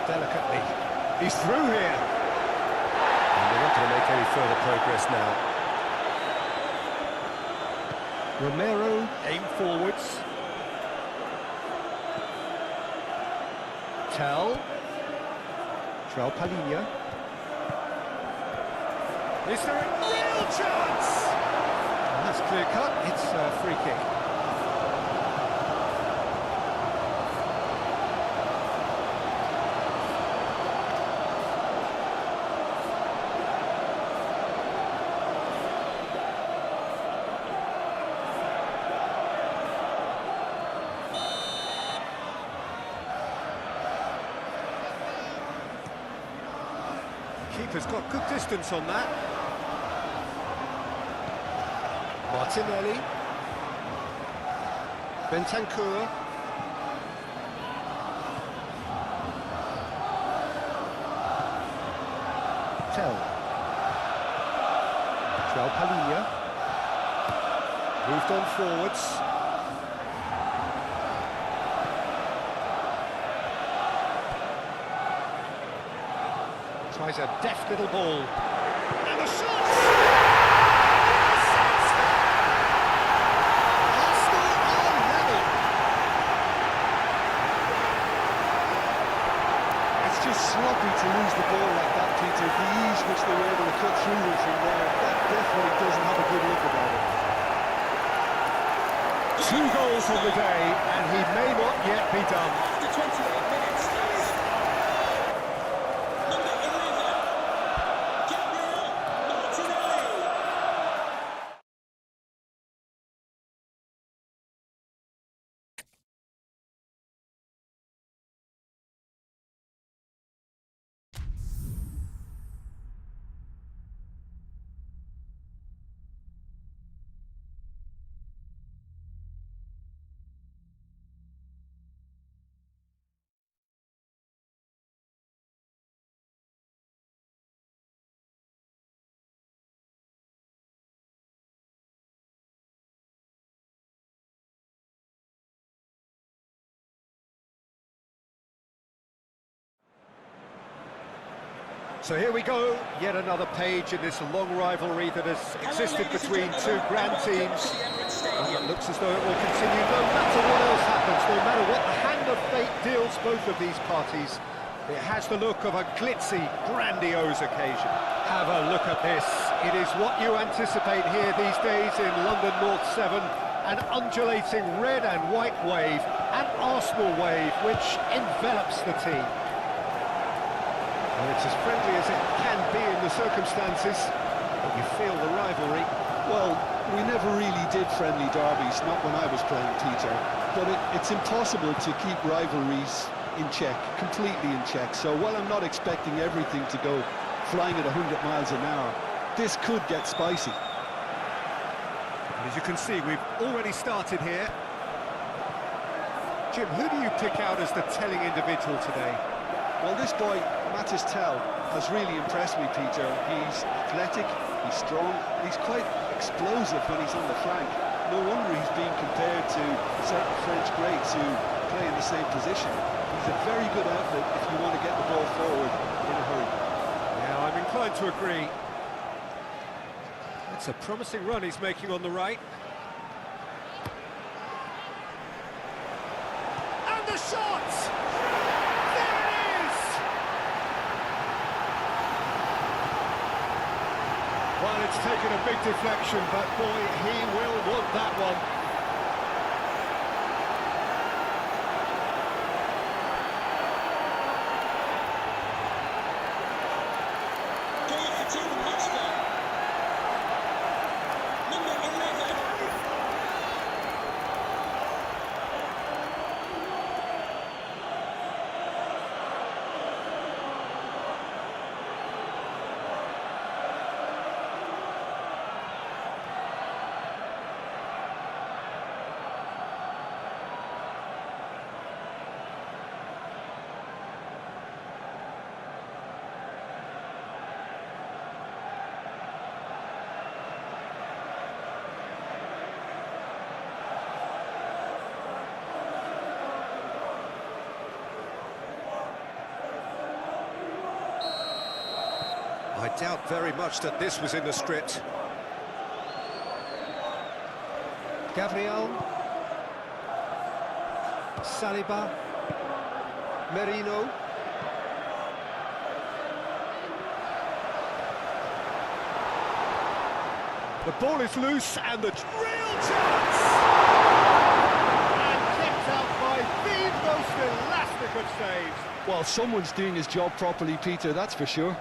delicately. He's through here. And they're not going to make any further progress now. Romero, aim forwards. Tell. João Palhinha. Is there a real chance? And that's clear cut. It's a free kick. Keeper's got good distance on that. Martinelli. Bentancur. Tell. João Palhinha. Moved on forwards. Tries a deft little ball. And the shot! Arsenal are level. It's just sloppy to lose the ball like that, Peter. The ease which they were able to cut through with from there, that definitely doesn't have a good look about it. 2 goals on the day, and he may not yet be done. After 28 minutes. So here we go, yet another page in this long rivalry that has existed between two grand teams. And it looks as though it will continue no matter what else happens, no matter what the hand of fate deals both of these parties. It has the look of a glitzy, grandiose occasion. Have a look at this. It is what you anticipate here these days in London North 7. An undulating red and white wave, an Arsenal wave, which envelops the team. Well, it's as friendly as it can be in the circumstances, but you feel the rivalry. Well, we never really did friendly derbies, not when I was playing, Peter. But it's impossible to keep rivalries in check, completely in check. So while I'm not expecting everything to go flying at 100 miles an hour, this could get spicy. And as you can see, we've already started here. Jim, who do you pick out as the telling individual today? Well, this boy, Matis Tell, has really impressed me, Peter. He's athletic, he's strong, he's quite explosive when he's on the flank. No wonder he's being compared to certain French greats who play in the same position. He's a very good outlet if you want to get the ball forward in a hurry. Yeah, I'm inclined to agree. It's a promising run he's making on the right. And the shot! There it is! Well, it's taken a big deflection, but boy, he will want that one. Goal for Tottenham Hotspur. Number 11. I doubt very much that this was in the script. Gabriel. Saliba. Merino. The ball is loose and the real chance! And kicked out by the most elastic of saves. Well, someone's doing his job properly, Peter, that's for sure.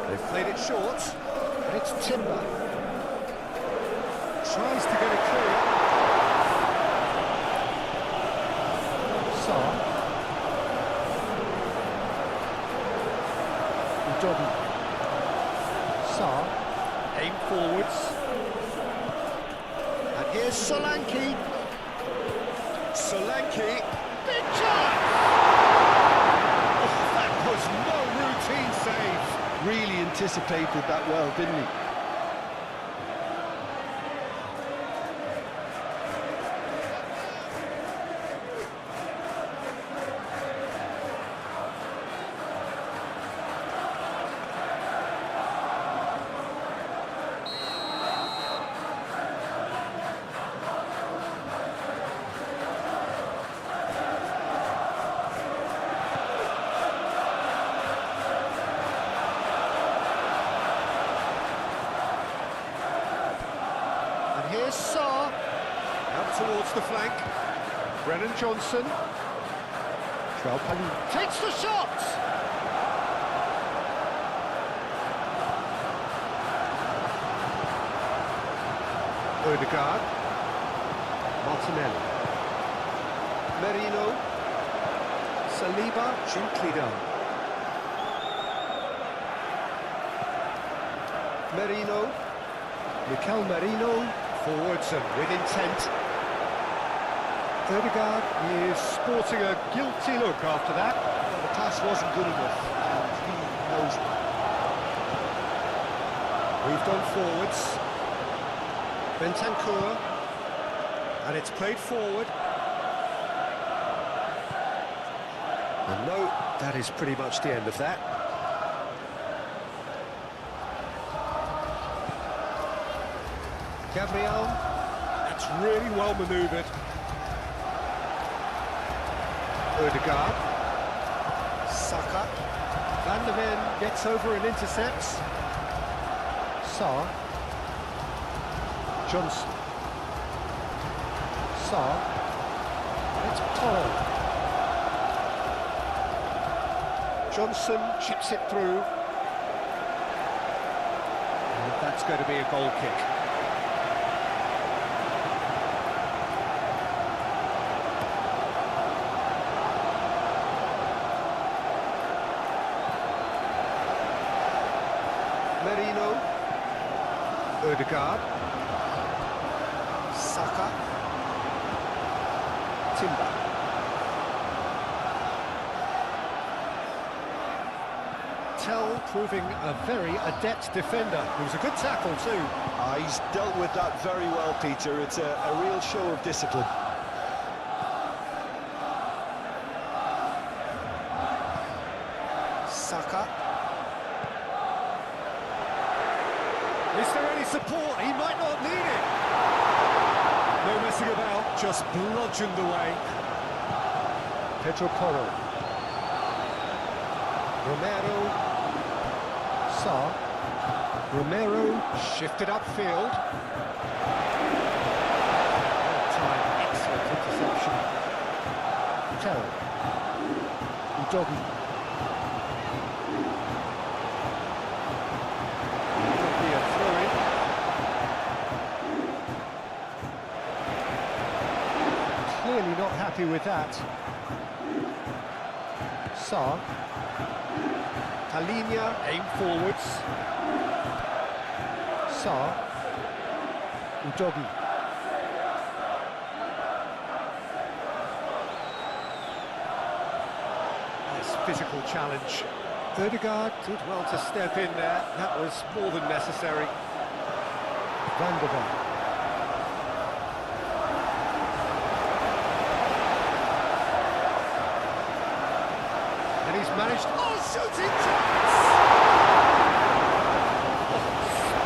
They've played it short, and it's Timber. Tries to get it clear. Saar. Udogi. Saar. Aim forwards. And here's Solanke. Solanke. Big chance! Oh, that was no routine save. Really anticipated that well, didn't he? Here's Saar, out towards the flank. Brennan Johnson. Traoré takes the shot! Odegaard. Martinelli. Merino. Saliba, gently done. Merino. Mikel Merino. Forwards and with intent. Ødegaard is sporting a guilty look after that. Well, the pass wasn't good enough, and he knows it. Moved on forwards. Bentancur. And it's played forward. And no, that is pretty much the end of that. Gabriel. That's really well manoeuvred. Ødegaard. Saka. Van der Ven gets over and intercepts. Sarr. Johnson. Sarr. It's Toro. Johnson chips it through. And that's going to be a goal kick. Merino. Ødegaard. Saka. Timber. Tell proving a very adept defender. It was a good tackle too. He's dealt with that very well, Peter. It's a real show of discipline. Saka. Is there any support? He might not need it. No messing about, just bludgeoned away. Pedro Porro. Romero. Sarr. Romero shifted upfield. Time, excellent interception. Tell. Udogi. Be a throw-in. Clearly not happy with that. Sarr. Talinia, aim forwards. Sarr. Udogi. Nice physical challenge. Ødegaard did well to step in there. That was more than necessary. Van der Ven. And he's managed... Oh, shooting chance!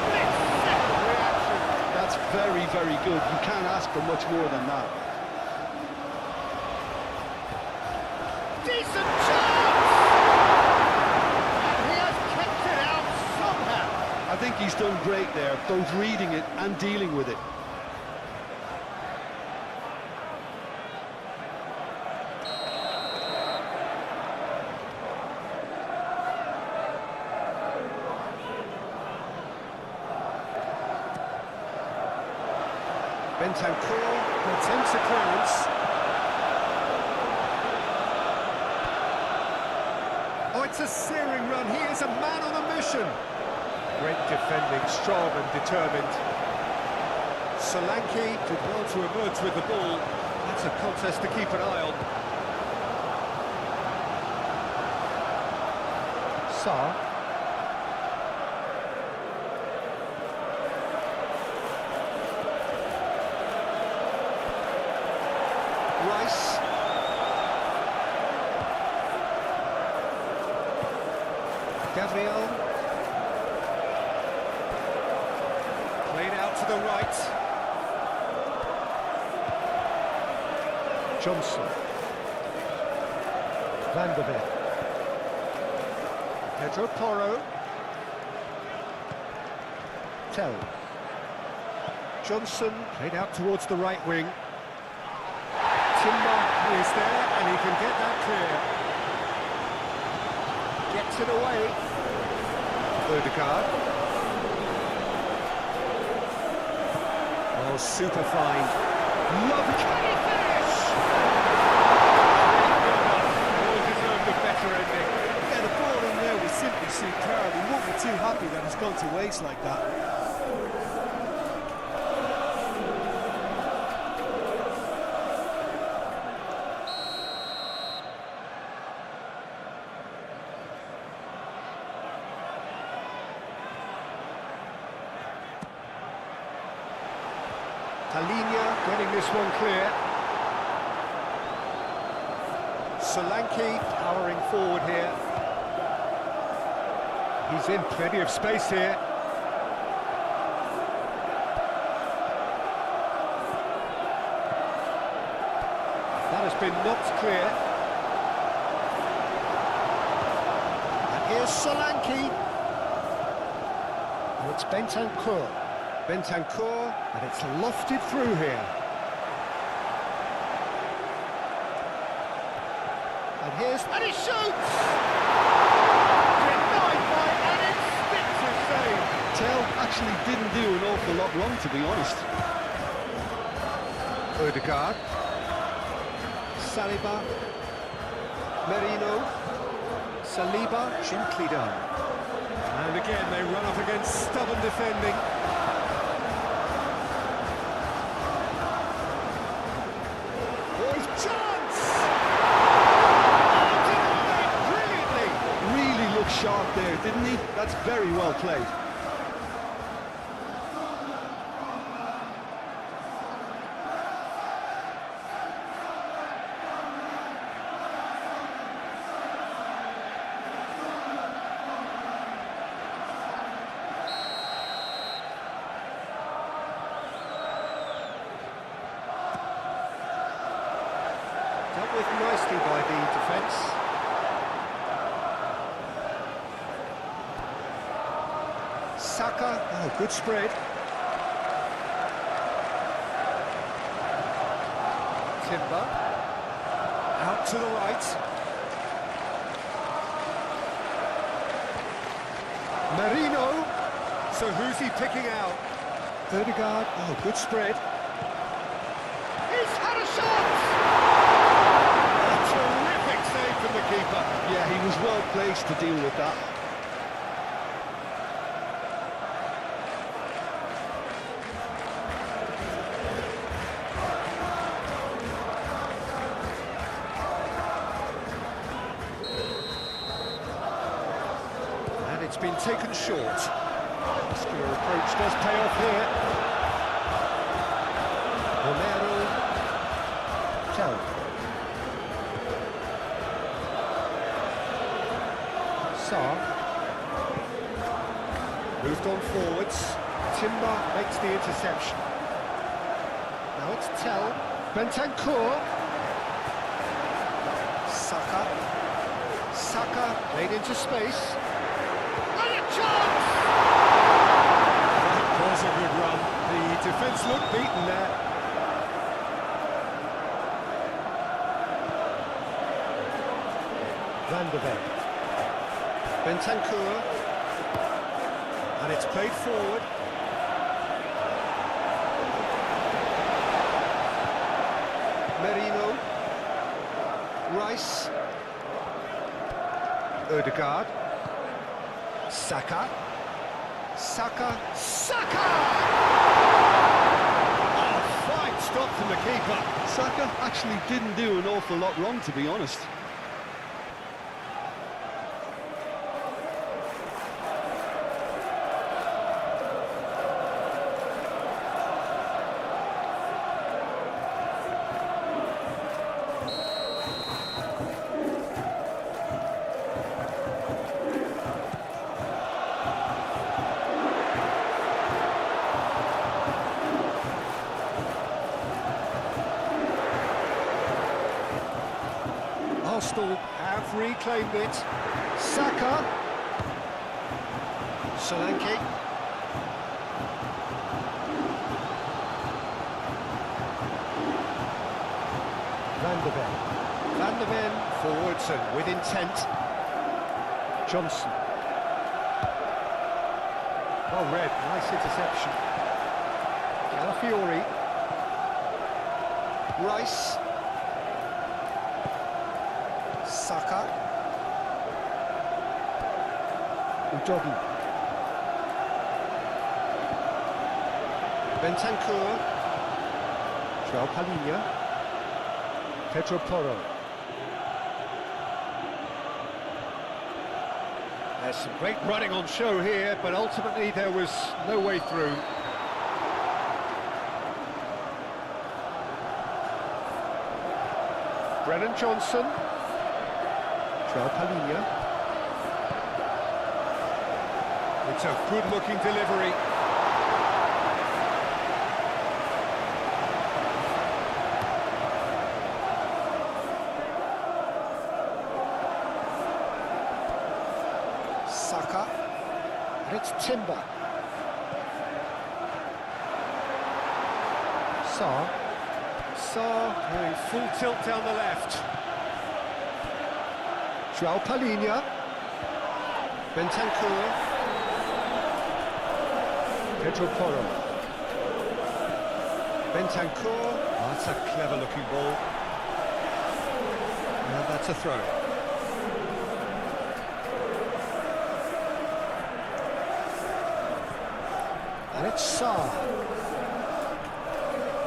Split-second reaction. That's very, very good. You can't ask for much more than that. Decent chance! And he has kept it out somehow. I think he's done great there, both reading it and dealing with it. Bentancur attempts a clearance. Oh, it's a searing run. He is a man on a mission. Great defending, strong and determined. Solanke did well to emerge with the ball. That's a contest to keep an eye on. Sarr. Rice. Gabriel. Played out to the right. Johnson. Van der Ven. Pedro Porro. Tell. Johnson played out towards the right wing. Timber is there, and he can get that clear. Gets it away. Ødegaard. Oh, super fine. Lovely. Can he finish? All deserved a better ending. Yeah, the ball in there was simply superb. We won't be too happy that it's gone to waste like that. Palinha getting this one clear. Solanke powering forward here. He's in plenty of space here. That has been knocked clear. And here's Solanke. And it's Bentancur. Bentancur, and it's lofted through here. And he shoots! Denied by an instinctive save. Tell actually didn't do an awful lot wrong, to be honest. Odegaard. Saliba. Merino. Saliba, gently done. And again, they run up against stubborn defending. Boys, chance! Denied brilliantly! Really looked sharp there, didn't he? That's very well played. Dealt with nicely by the defence. Saka, oh, good spread. Timber, out to the right. Merino, so who's he picking out? Odegaard, oh, good spread. He's had a shot! Terrific save from the keeper. Yeah, he was well placed to deal with that. And it's been taken short. Muscular approach does pay off here. Romero. Tell. Moved on forwards. Timber makes the interception. Now it's Tell. Bentancur. Saka. Saka played into space. And a chance! That was a good run. The defence looked beaten there. Van der Ven. Bentancur, and it's played forward. Merino, Rice, Odegaard, Saka, Saka, Saka! Oh, fine stop from the keeper. Saka actually didn't do an awful lot wrong, to be honest. Arsenal have reclaimed it. Saka. Solanke. Van der Ven. Van der Ven forwards and with intent. Johnson. Well read, nice interception. Calafiori. Rice. Saka. Udogi. Bentancur. João Palinha. Pedro Porro. There's some great running on show here, but ultimately there was no way through. Brennan Johnson. Joel Palhinha. It's a good-looking delivery. Saka. And it's Timber. Sarr doing full tilt down the left. Joao Palhinha. Bentancur. Pedro Porro. Bentancur. Oh, that's a clever looking ball. And that's a throw. And it's Sarr.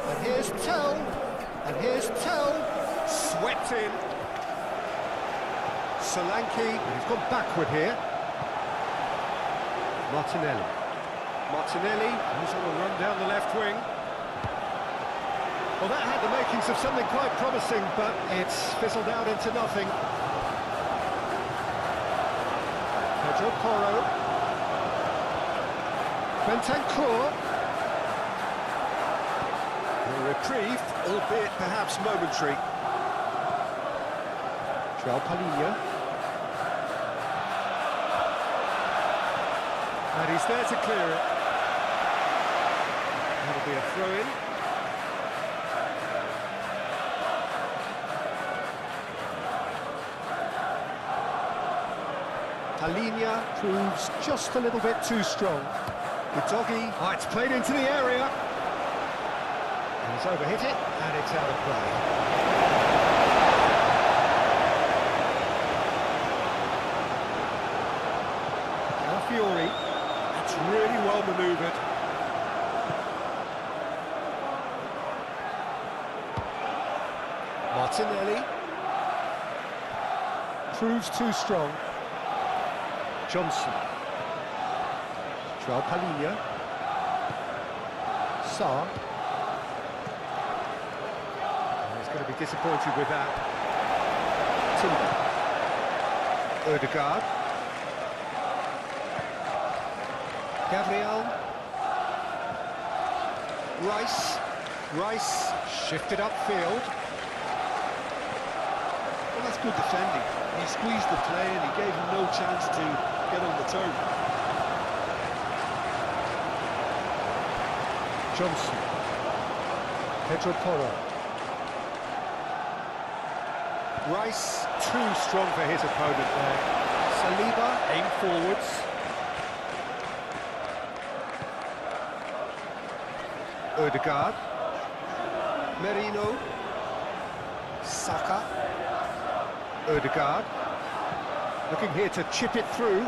And here's Tell. And here's Tell. Swept in. Solanke. He's gone backward here. Martinelli. Martinelli. He's on a run down the left wing. Well, that had the makings of something quite promising, but it's fizzled out into nothing. Pedro Porro. Bentancur. A reprieve, albeit perhaps momentary. Joao Palhinha. And he's there to clear it. That'll be a throw-in. Palhinha proves just a little bit too strong. Udogi, oh, it's played into the area. And he's overhit it, and it's out of play. Fiori, that's really well manoeuvred. Martinelli proves too strong. Johnson. Joao Palhinha. Sarr. He's going to be disappointed with that. Timber. Ødegaard. Gabriel. Rice shifted upfield. Well, that's good defending. He squeezed the play and he gave him no chance to get on the turn. Johnson. Pedro Porro. Rice too strong for his opponent there. Saliba aimed forwards. Ødegaard. Merino. Saka. Ødegaard. Looking here to chip it through.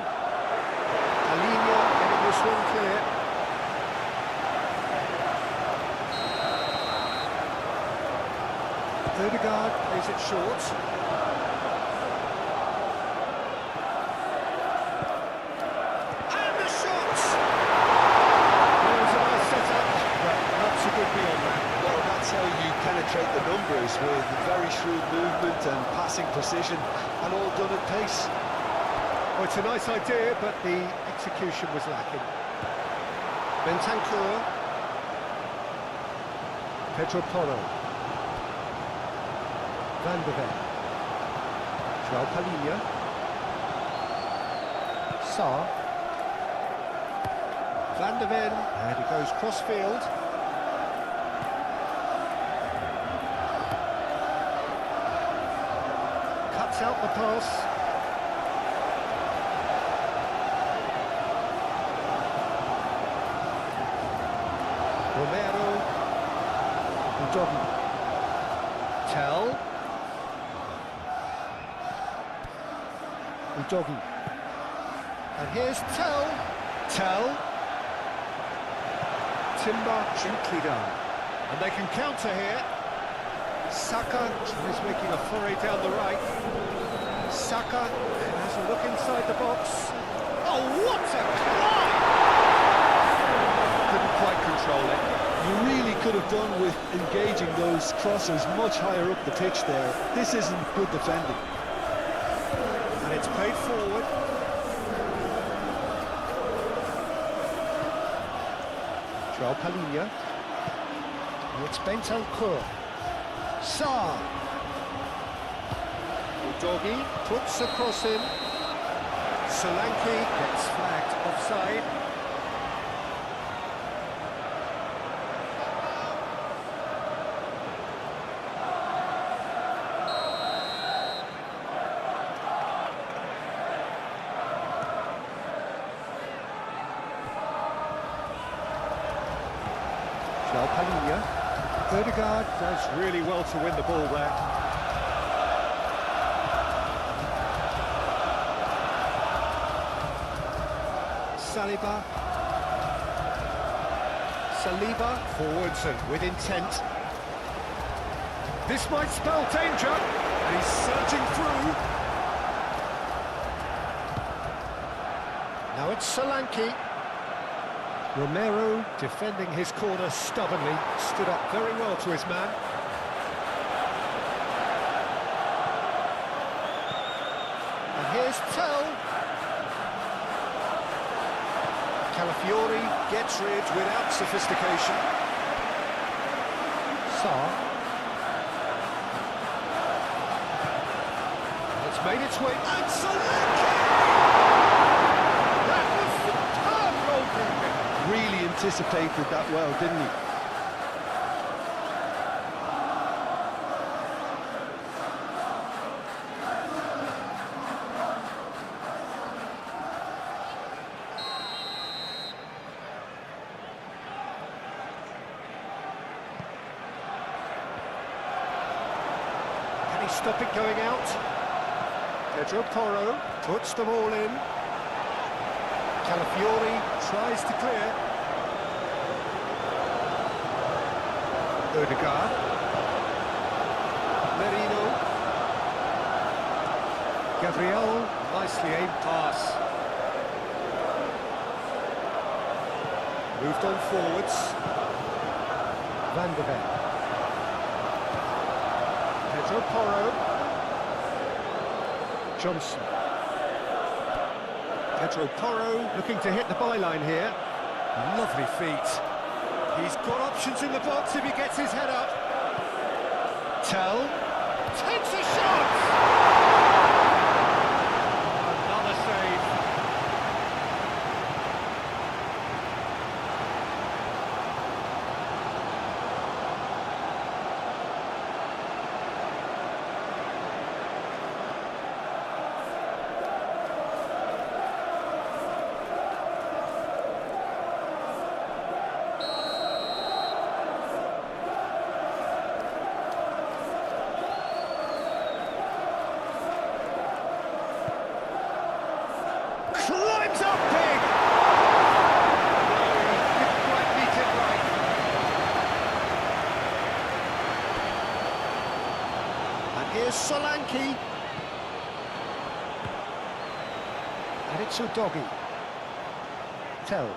Palhinha getting this one clear. Ødegaard plays it short. And the shot! Well, it was a nice setup, but not so good beyond that. Well, that's how you penetrate the numbers, with very shrewd movement and passing precision, and all done at pace. Well, it's a nice idea, but the execution was lacking. Bentancur. Pedro Porro. Van de Ven. Joao Palhinha. Sarr. Van de Ven. And he goes cross-field. Cuts out the pass. Romero. Udogi. Tell. Udogi. And here's Tell. Timber gently done. And they can counter here. Saka is making a foray down the right. Saka has a look inside the box. Oh, what a climb! Couldn't quite control it. You really could have done with engaging those crossers much higher up the pitch there. This isn't good defending. And it's played forward. Joao Palhinha. And it's Bentancur. Sarr. Doggy puts across him. Solanke gets flagged offside. Joao Palhinha. Odegaard does really well to win the ball there. Saliba forwards and with intent. This might spell danger, and he's surging through. Now it's Solanke. Romero defending his corner stubbornly, stood up very well to his man. And here's Tell. Calafiori gets rid without sophistication. Sarr. It's made its way. And Solanke! That was superb goalkeeping. Really anticipated that well, didn't he? Stop it going out. Pedro Porro puts them all in. Calafiori tries to clear. Odegaard. Merino. Gabriel, nicely aimed pass. Moved on forwards. Van de Ven. Pedro Porro. Johnson. Pedro Porro looking to hit the byline here. Lovely feet. He's got options in the box if he gets his head up. Tell. Takes a shot! Another save. Climbs up big! No, didn't quite beat it right. And here's Solanke. And it's Udogi. Tell.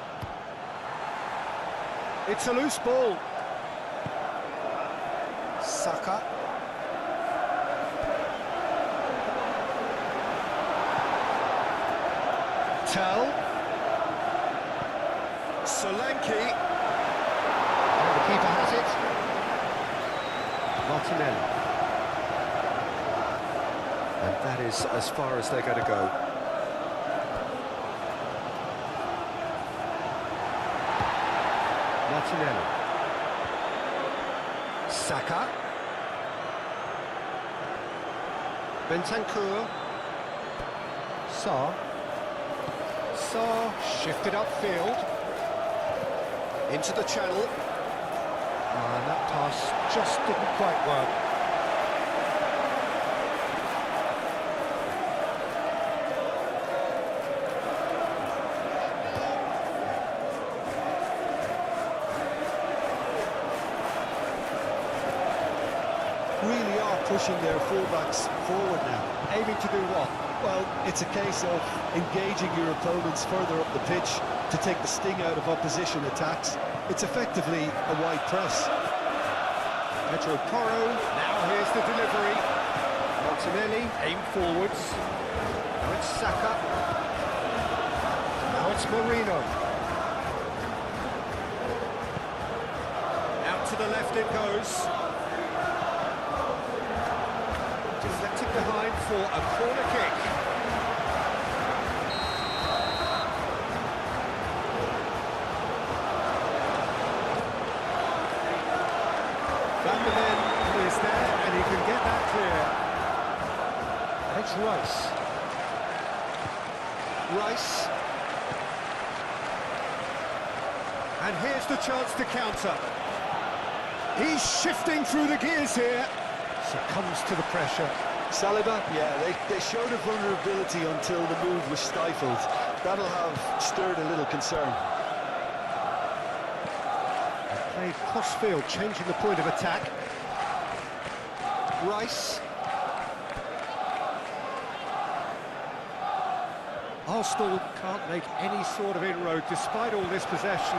It's a loose ball. Saka. Tell. Solanke. And the keeper has it. Martinelli. And that is as far as they're going to go. Martinelli. Saka. Bentancur. Sarr. Sarr shifted upfield. Into the channel. And that pass just didn't quite work. Really are pushing their fullbacks forward now. Aiming to do what? Well, it's a case of engaging your opponents further up the pitch to take the sting out of opposition attacks. It's effectively a wide press. Pedro Porro, now here's the delivery. Martinelli, aim forwards. Now it's Saka. Now it's Marino. Out to the left it goes. Deflected behind for a corner kick. Van der Ven is there, and he can get that clear. And it's Rice. Rice. And here's the chance to counter. He's shifting through the gears here. Succumbs to the pressure. Saliba, yeah, they showed a vulnerability until the move was stifled. That'll have stirred a little concern. Played cross-field, changing the point of attack. Rice. Arsenal can't make any sort of inroad despite all this possession.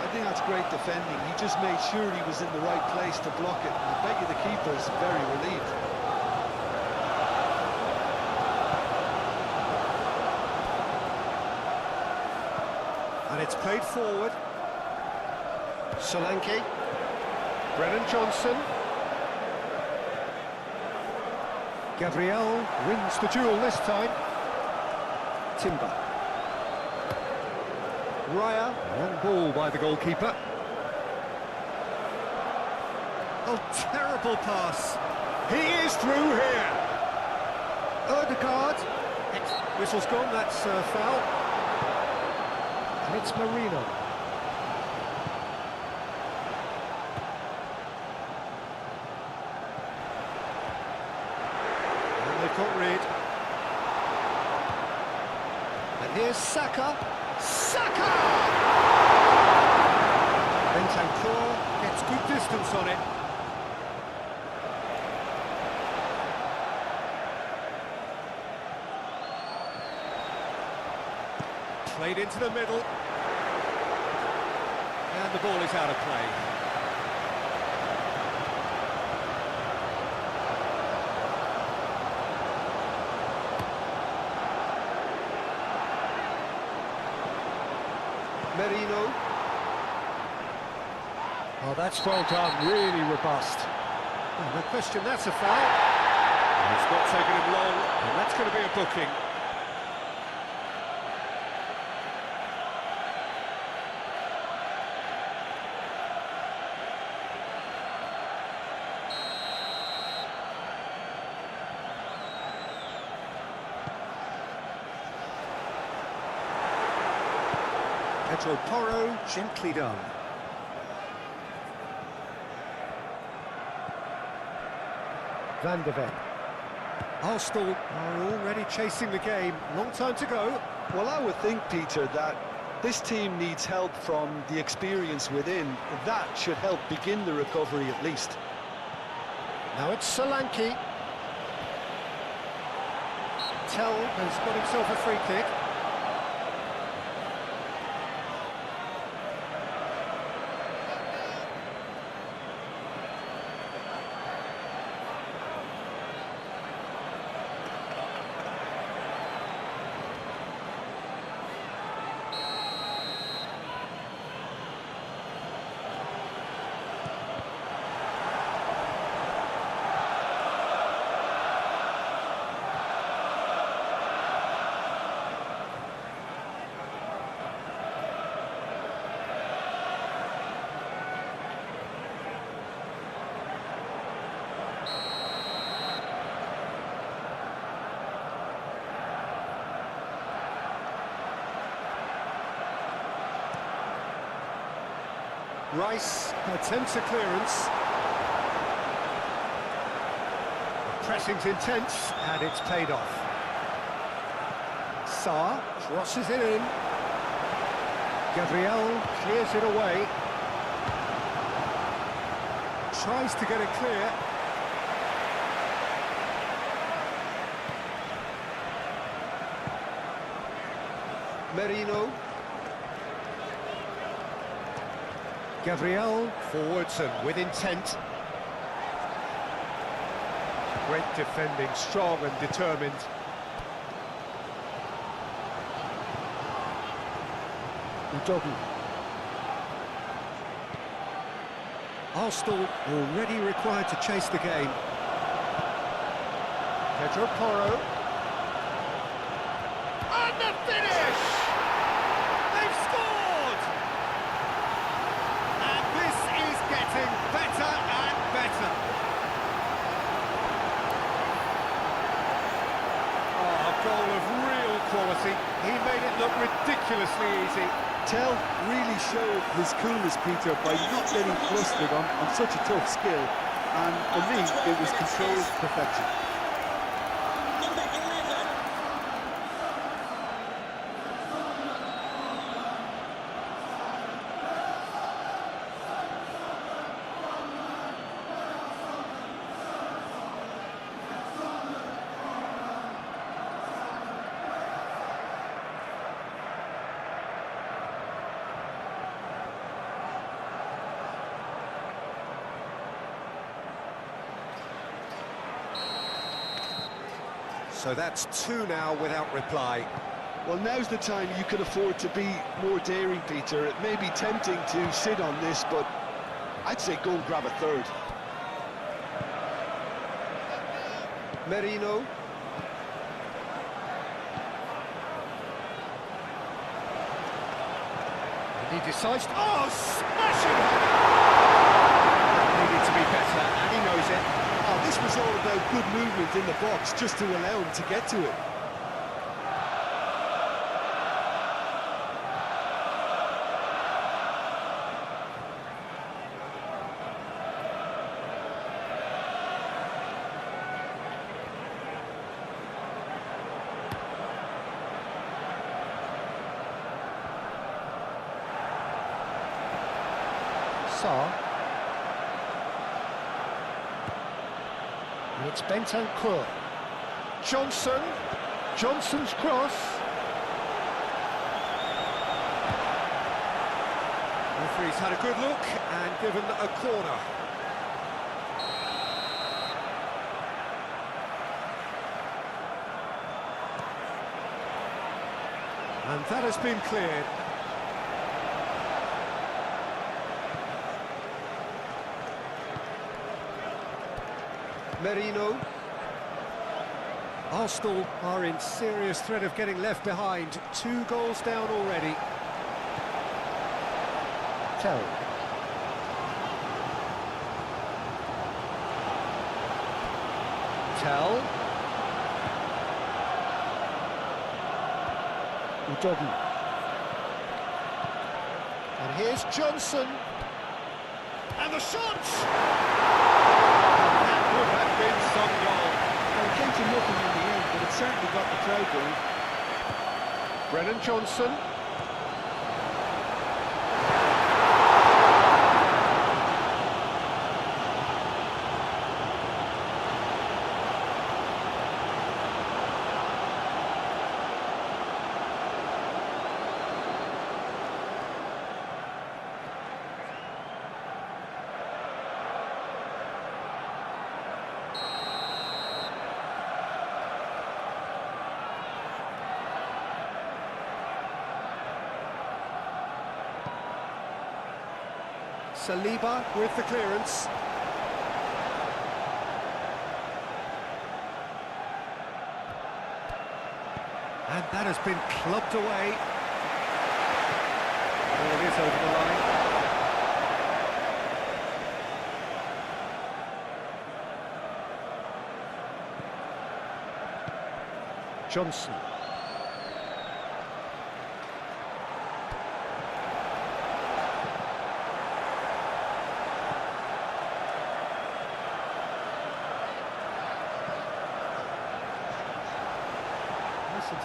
I think that's great defending. He just made sure he was in the right place to block it. I bet you the keeper's very relieved. And it's played forward. Solanke. Brennan Johnson. Gabriel wins the duel this time. Timber. Raya, long ball by the goalkeeper. Oh, terrible pass. He is through here. Odegaard. Whistle's gone, that's foul. And it's Marino. And they've got rid. And here's Saka. Saka! Bentancur gets good distance on it. Played into the middle. And the ball is out of play. Merino. Oh, that's well done, really robust. Oh, no question, that's a foul. It's not taken him long, and that's going to be a booking. Pedro Porro, gently done. Van der Ven. Arsenal are already chasing the game. Long time to go. Well, I would think, Peter, that this team needs help from the experience within. That should help begin the recovery at least. Now it's Solanke. Tell has got himself a free kick. Rice attempts a clearance. The pressing's intense, and it's paid off. Sarr crosses it in. Gabriel clears it away. Tries to get it clear. Merino. Gabriel, forwards and with intent. Great defending, strong and determined. Udogu. Arsenal already required to chase the game. Pedro Porro. And the finish! They've scored! And this is getting better and better. Oh, a goal of real quality. He made it look ridiculously easy. Tell really showed his coolness, Peter, by not getting flustered on such a tough skill. And for me, it was controlled perfection. Number 11. So that's two now without reply. Well, now's the time you can afford to be more daring, Peter. It may be tempting to sit on this, but I'd say go and grab a third. Merino. And he decides... Oh, smashing! That needed to be better, and he knows it. Oh, this was all about good movement in the box, just to allow him to get to it. Sarr. It's Bentancur. Johnson. Johnson's cross. Referee's had a good look and given a corner. And that has been cleared. Merino. Arsenal are in serious threat of getting left behind. 2 goals down already. Tell. Tell. Udogu. And here's Johnson. And the shot! Would have been some goal. Well, it came to nothing in the end, but it certainly got the crowd going. Brennan Johnson. Saliba with the clearance. And that has been clubbed away. Ball is over the line. Johnson.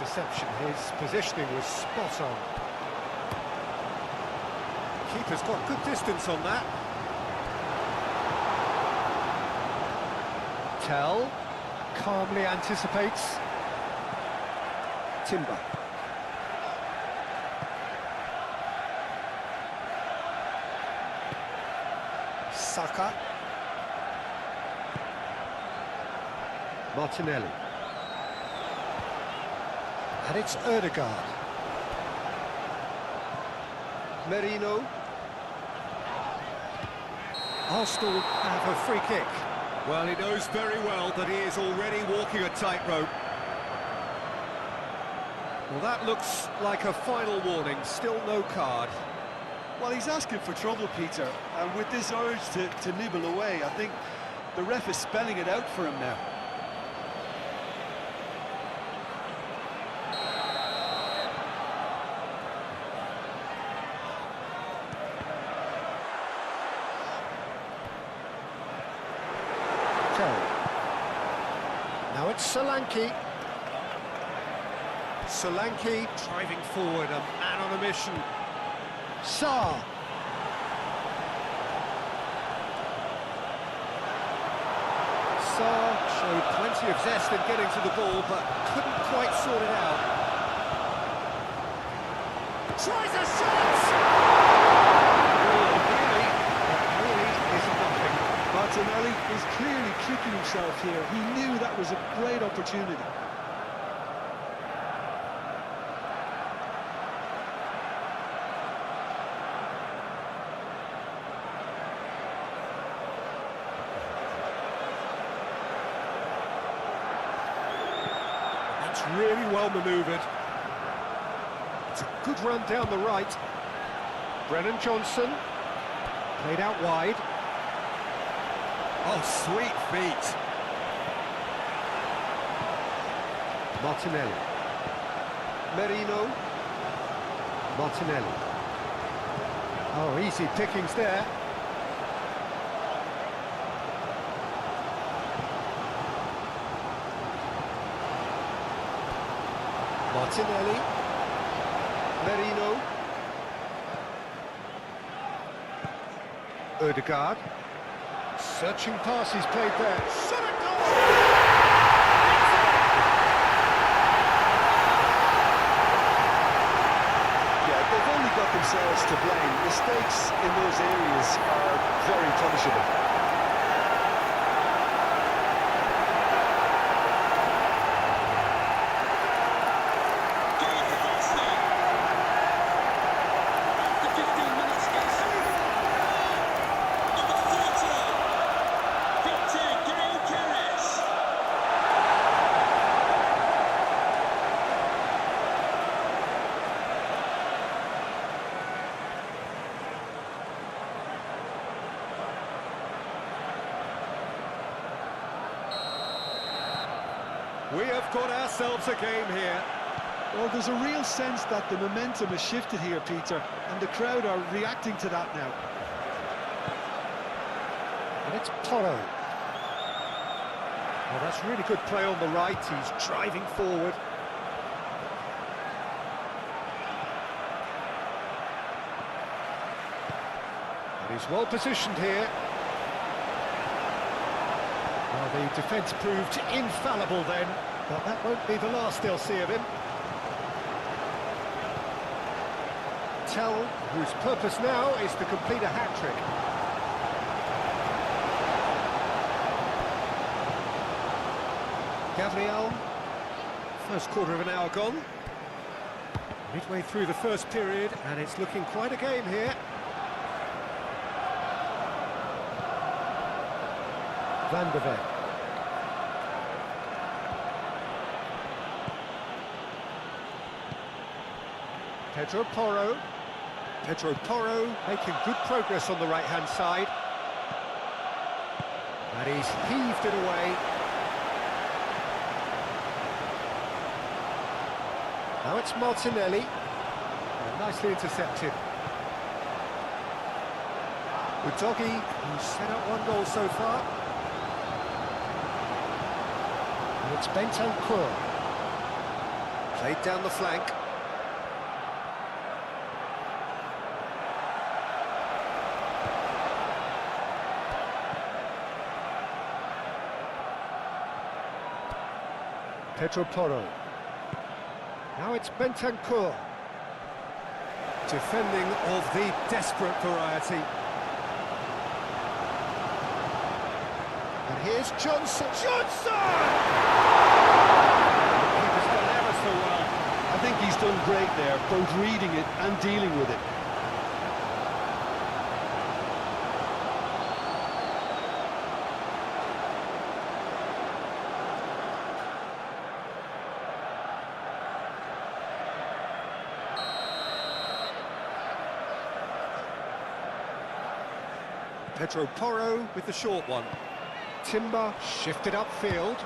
Interception, his positioning was spot on. Keeper's got good distance on that. Tell calmly anticipates. Timber. Saka. Martinelli. And it's Ødegaard. Merino. Arsenal have a free kick. Well, he knows very well that he is already walking a tightrope. Well, that looks like a final warning, still no card. Well, he's asking for trouble, Peter, and with this urge to nibble away, I think the ref is spelling it out for him now. Now it's Solanke. Solanke driving forward, a man on a mission. Sarr. Sarr showed plenty of zest in getting to the ball, but couldn't quite sort it out. Tries a shot! Really is nothing. Martinelli is clearly kicking himself here. He knew that was a great opportunity. That's really well manoeuvred. It's a good run down the right. Brennan Johnson. Played out wide. Oh, sweet feet. Martinelli. Merino. Martinelli. Oh, easy pickings there. Martinelli. Merino. Ødegaard. Searching pass he's played there. Shot it, goal! Yeah, they've only got themselves to blame. Mistakes in those areas are very punishable. We have got ourselves a game here. Well, there's a real sense that the momentum has shifted here, Peter, and the crowd are reacting to that now. And it's Porro. Well, that's really good play on the right. He's driving forward. And he's well positioned here. Well, the defence proved infallible then, but that won't be the last they'll see of him. Tell, whose purpose now is to complete a hat-trick. Gabriel, first quarter of an hour gone. Midway through the first period, and it's looking quite a game here. Van de Ven. Pedro Porro. Pedro Porro making good progress on the right-hand side. And he's heaved it away. Now it's Martinelli. And nicely intercepted. Udogie, who's set up one goal so far. And it's Bentancur. Played down the flank. Pedro Porro. Now it's Bentancur. Defending of the desperate variety. And here's Johnson. Johnson! Keeper's done ever so well. I think he's done great there, both reading it and dealing with it. Pedro Porro with the short one. Timber shifted upfield.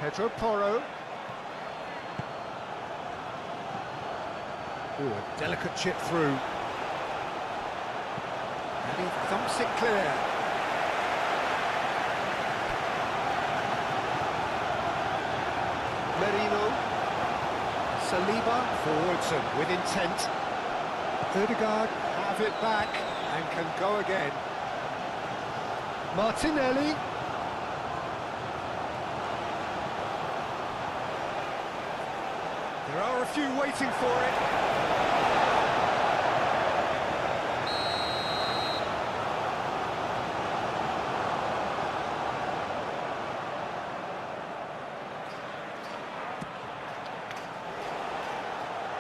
Pedro Porro. Ooh, a delicate chip through. And he thumps it clear. Merino. Saliba forwards and with intent. Ødegaard have it back and can go again. Martinelli. There are a few waiting for it.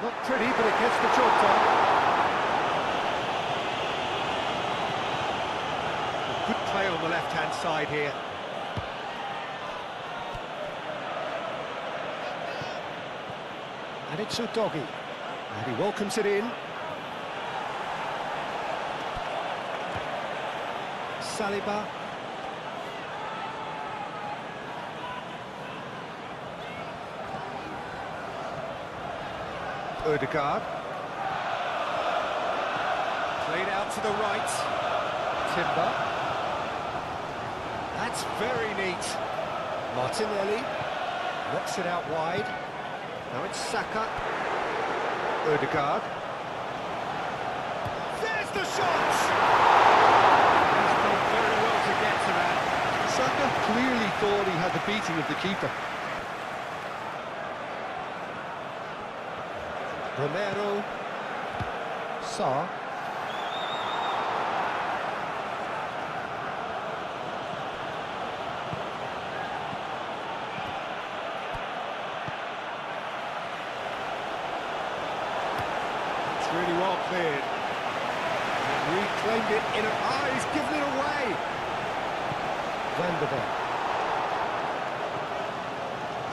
Not pretty, but it gets the job done. Good play on the left-hand side here. And it's Udogi. And he welcomes it in. Saliba. Ødegaard. Played out to the right. Timber. That's very neat. Martinelli knocks it out wide. Now it's Saka. Ødegaard. There's the shot! He's done very well to get to that. Saka clearly thought he had the beating of the keeper. Romero. Sarr. Really well cleared. And reclaimed it in a... Ah, he's given it away! Van der Beek.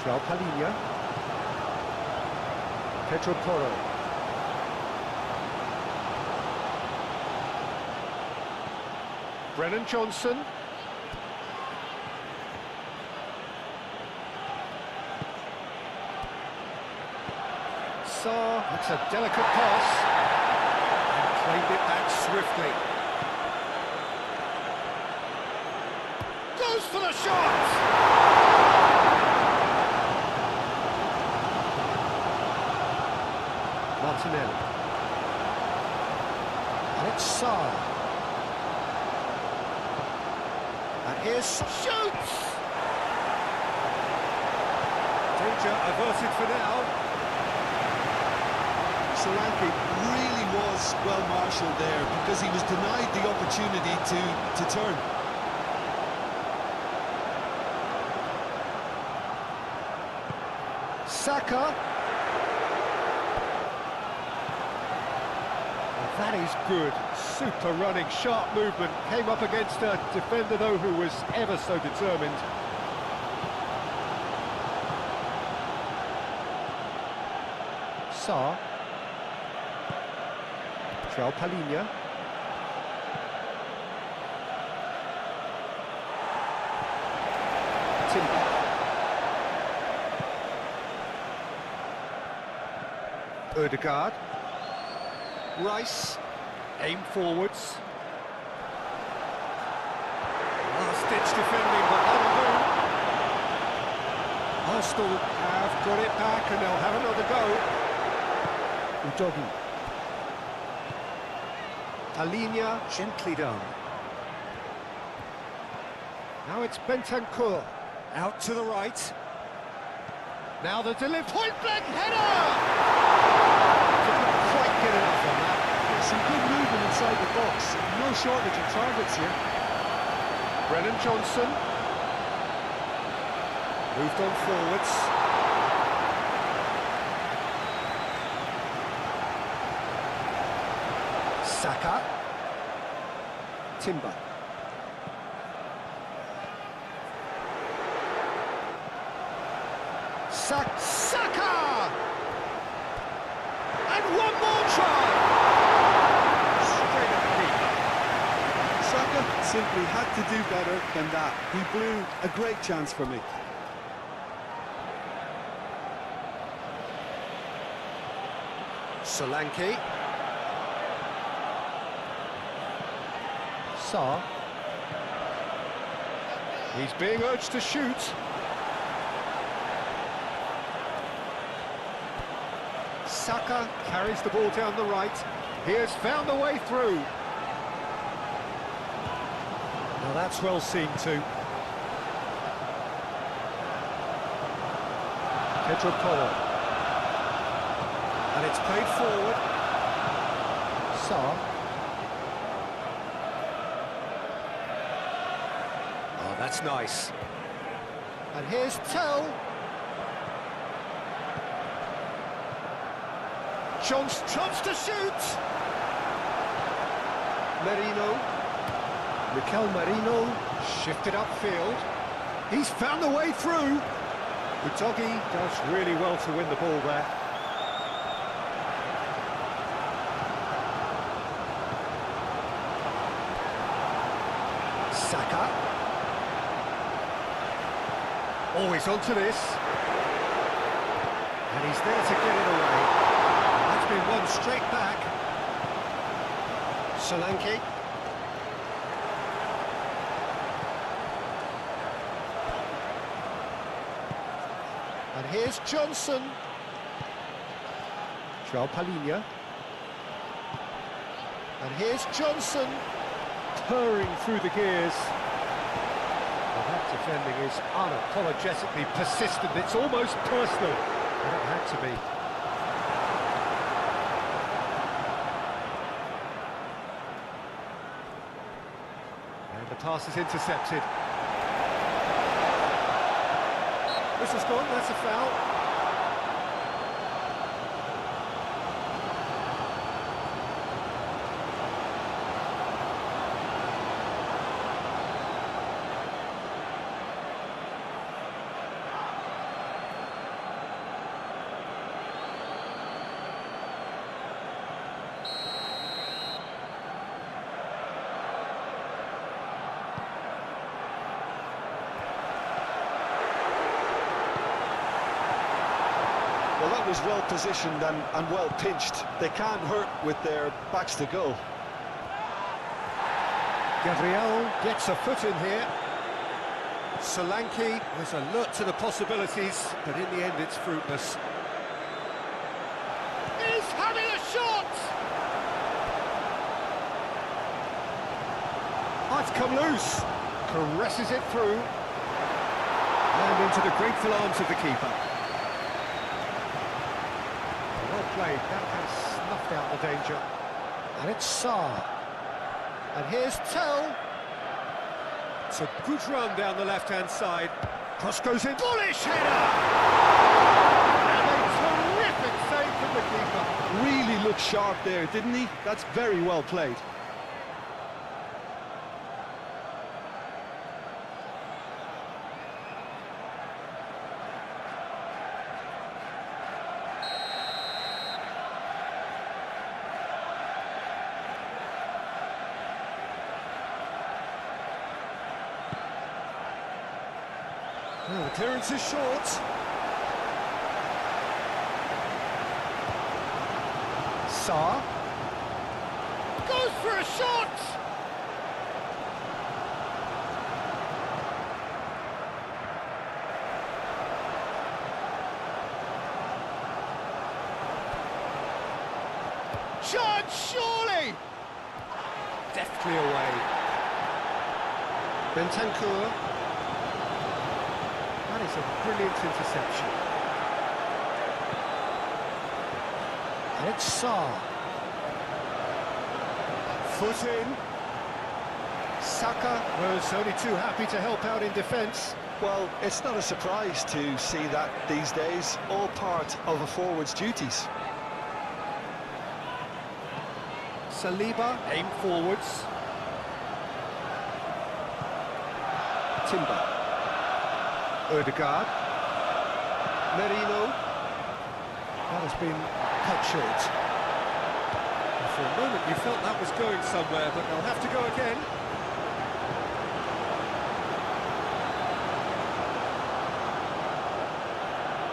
João Palhinha. Pedro Porro. Brennan Johnson. Sarr, that's a delicate pass, and claimed it back swiftly. Goes for the shot! Martinelli. And it's Sarr. And here's shoots! Danger averted for now. Solanke really was well marshalled there because he was denied the opportunity to turn. Saka. That is good. Super running, sharp movement. Came up against a defender, though, who was ever so determined. Sarr. João Palhinha. Timber. Ødegaard. Rice. Aim forwards. Last-ditch defending, but that'll do. Arsenal have got it back and they'll have another go. Udogi. Palhinha gently done. Now it's Bentancur. Out to the right. Now the delivery. Point-blank header! Didn't quite get enough on that. Some good movement inside the box. No shortage of targets here. Brennan Johnson. Moved on forwards. Saka. Timber. Saka! And one more try! Straight at the keeper. Saka simply had to do better than that. He blew a great chance for me. Solanke. Sarr. He's being urged to shoot. Saka carries the ball down the right. He has found a way through. Now that's well seen too. Pedro Porro. And it's played forward. Sarr. Oh, that's nice. And here's Tell. Chance to shoot! Merino. Mikel Merino shifted upfield. He's found the way through. Utogi does really well to win the ball there. Saka. Always onto this. And he's there to get it away. That's been won straight back. Solanke. And here's Johnson. João Palhinha. And here's Johnson. Purring through the gears. Well, that defending is unapologetically persistent. It's almost personal. And it had to be. And the pass is intercepted. This is gone, that's a foul. Well, that was well positioned and well pinched. They can't hurt with their backs to goal. Gabriel gets a foot in here. Solanke was alert to the possibilities, but in the end it's fruitless. He's having a shot! It's come loose. Caresses it through. And into the grateful arms of the keeper. Well played, that has snuffed out the danger. And it's Sarr. And here's Tell. It's a good run down the left-hand side. Cross goes in. Bullish header! And a terrific save from the keeper. Really looked sharp there, didn't he? That's very well played. Oh, the clearance is short. Sarr goes for a shot. Chance, surely. Deftly away. Bentancur. That is a brilliant interception. And it's Sarr. Foot in. Saka was only too happy to help out in defence. Well, it's not a surprise to see that these days, all part of a forward's duties. Saliba, aim forwards. Timber. Odegaard. Merino. That has been cut short. And for a moment you felt that was going somewhere, but they'll have to go again.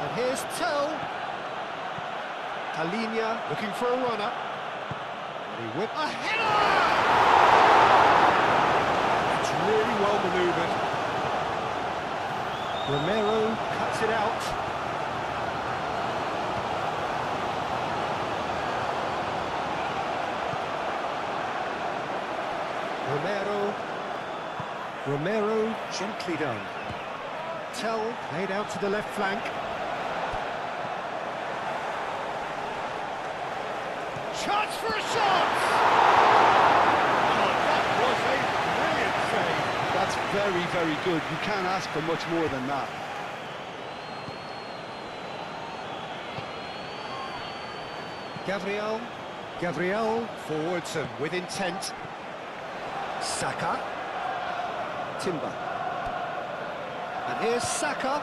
And here's Tell. Talinia looking for a runner. And he whipped a header! It's really well manoeuvred. Romero cuts it out. Romero gently done. Tell played out to the left flank. Chance for a shot! Oh, that was a brilliant save. That's very, very good. You can't ask for much more than that. Gabriel forwards and with intent. Saka. Timber. And here's Saka.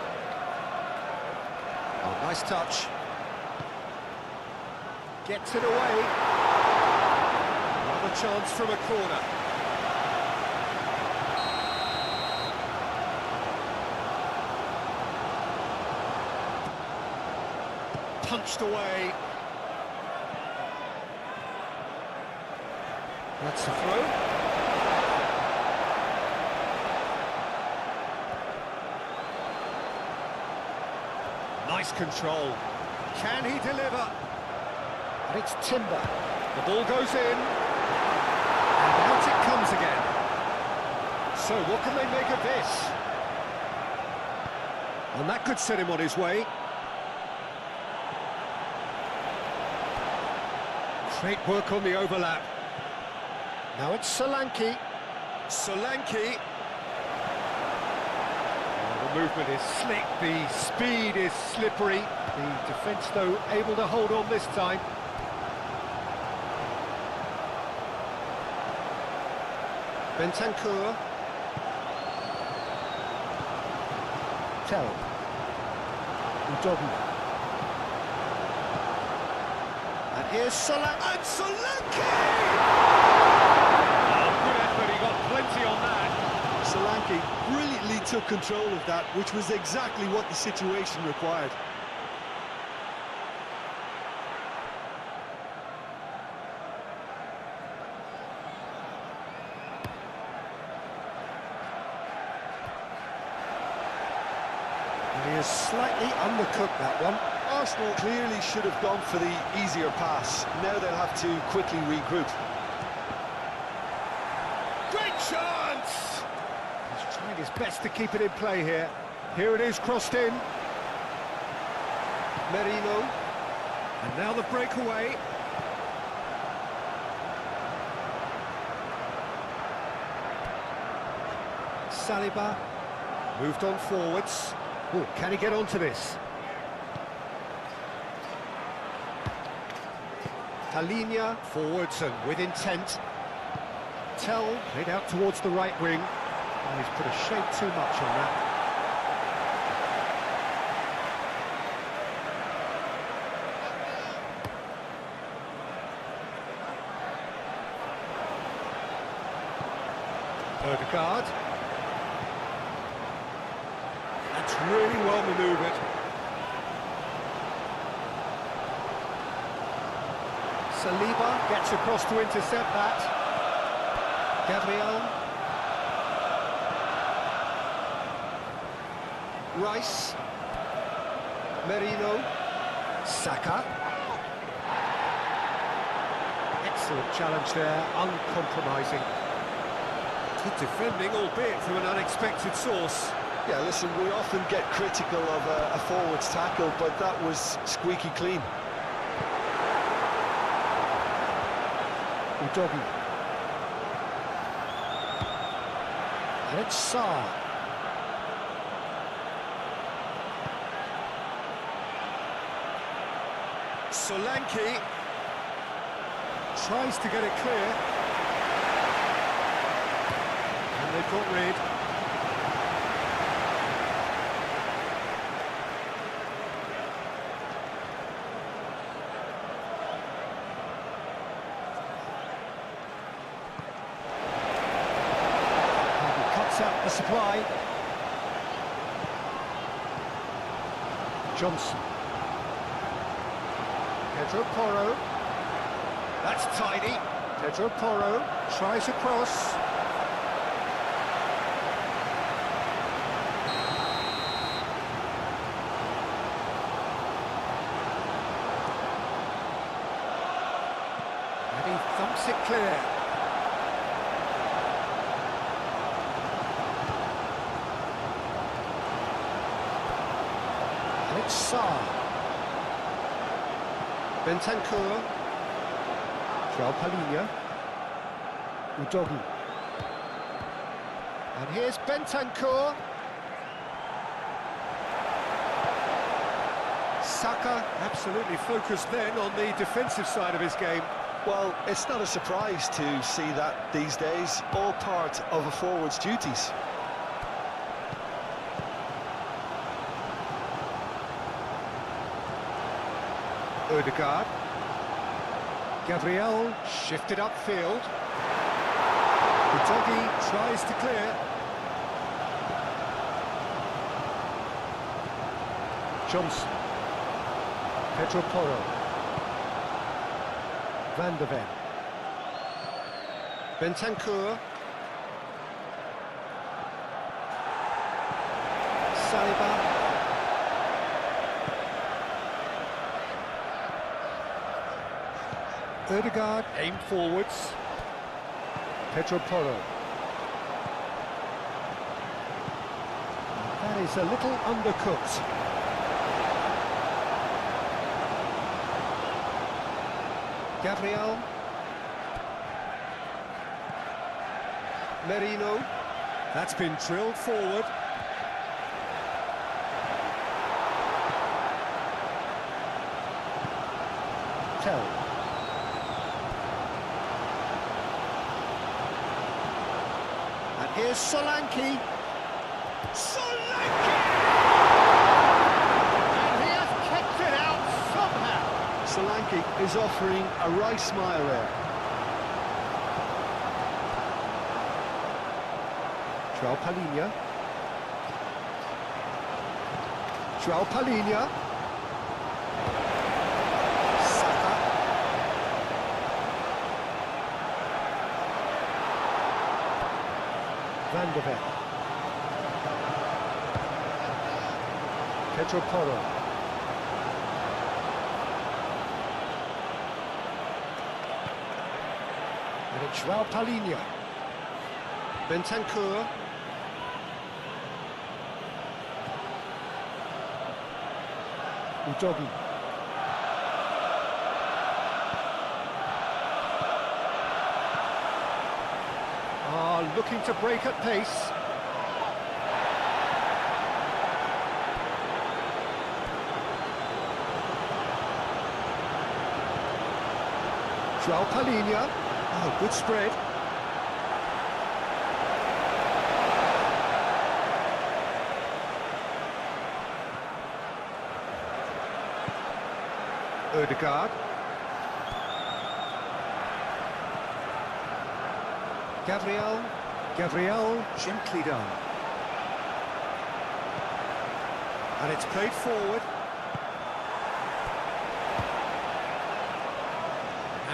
Oh, nice touch. Gets it away. Another chance from a corner. Punched away. That's a throw. Nice control. Can he deliver? And it's Timber. The ball goes in. And out it comes again. So what can they make of this? And that could set him on his way. Great work on the overlap. Now it's Solanke. Solanke. The movement is slick, the speed is slippery. The defence, though, able to hold on this time. Bentancur. Tell. Udogie. And here's Solanke. And Solanke! Oh, good effort, he got plenty on that. Solanke brilliantly took control of that, which was exactly what the situation required. And he has slightly undercooked that one. Arsenal clearly should have gone for the easier pass. Now they'll have to quickly regroup. Great chance! He's trying his best to keep it in play here. Here it is, crossed in. Merino. And now the breakaway. Saliba. Moved on forwards. Oh, can he get onto this? Talinia forwards and with intent. Tell played out towards the right wing. Oh, he's put a shade too much on that. Odegaard. That's really well manoeuvred. Saliba gets across to intercept that. Gabriel. Rice. Merino. Saka. Excellent challenge there, uncompromising. Good defending, albeit from an unexpected source. Yeah, listen, we often get critical of a forward's tackle, but that was squeaky clean. Udogie. And it's Sarr. Solanke tries to get it clear. And they've got rid. Cuts out the supply. Johnson. Pedro Porro. That's tidy. Pedro Porro tries a cross. And he thumps it clear. And it's Sarr. Bentancur, João Palhinha, Udogi, and here's Bentancur. Saka absolutely focused then on the defensive side of his game. Well, it's not a surprise to see that these days, all part of a forward's duties. Odegaard. Gabriel shifted upfield. Udogi tries to clear. Johnson. Pedro Porro. Van de Ven. Bentancur. Saliba. Odegaard aimed forwards. Pedro Porro. That is a little undercooked. Gabriel. Merino. That's been drilled forward. Tell. And here's Solanke. Solanke! And he has kept it out somehow. Solanke is offering a wry smile there. João Palhinha. João Palhinha. Saka. Van de Ven. Pedro Porro. And it's João Palhinha. Bentancur. Udogi. Looking to break at pace. João Palhinha. Oh, good spread. Odegaard. Gabriel gently done. And it's played forward.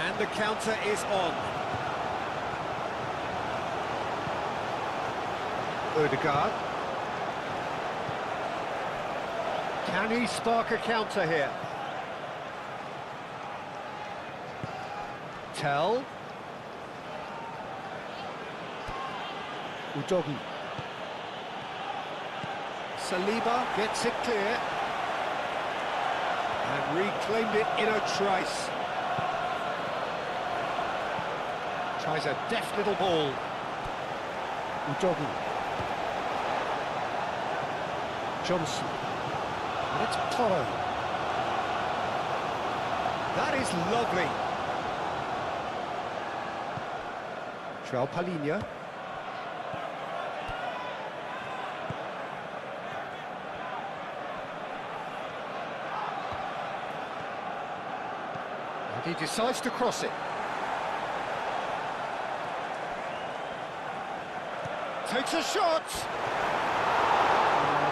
And the counter is on. Odegaard. Can he spark a counter here? Tell. Udogi. Saliba gets it clear. And reclaimed it in a trice. Tries a deft little ball. Udogi. Johnson. And it's Toro. That is lovely. João Palhinha. And he decides to cross it. Takes a shot! Oh,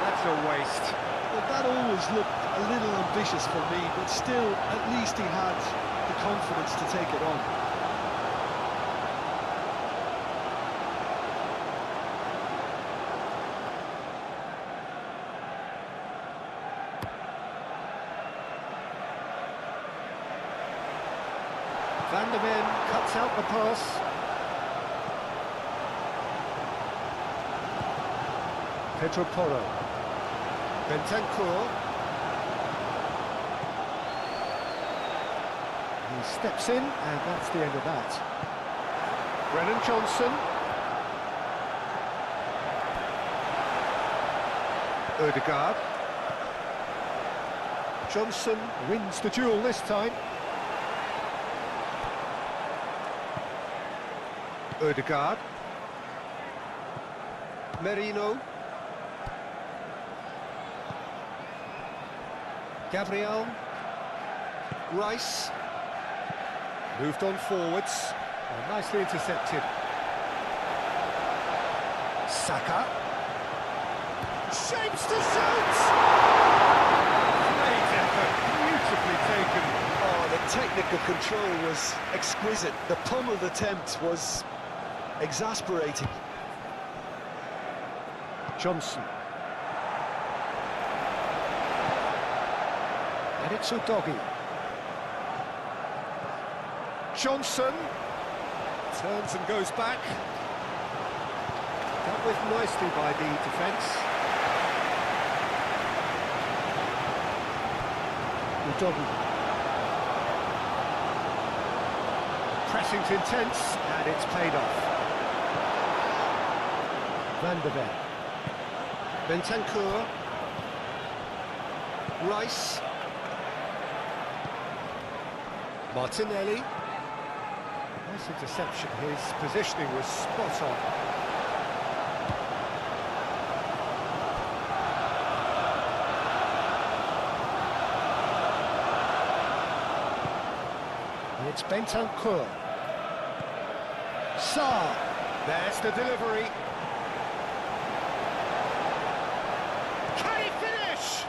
that's a waste. Well, that always looked a little ambitious for me, but still, at least he had the confidence to take it on. Van der Ven cuts out the pass. Pedro Porro. Bentancur. He steps in, and that's the end of that. Brennan Johnson. Ødegaard. Johnson wins the duel this time. Ødegaard. Merino. Gabriel. Rice. Moved on forwards. Oh, nicely intercepted. Saka. Shapes to shoot! Great effort, beautifully taken. Oh, the technical control was exquisite. The pummeled attempt was exasperating. Johnson. And it's Udogi. Johnson turns and goes back. Dealt with nicely by the defence. Udogi. Pressing's intense, and it's paid off. Van der Ven. Bentancur. Rice. Martinelli. Nice interception. His positioning was spot on. It's Bentancur. Sarr. There's the delivery. Can he finish?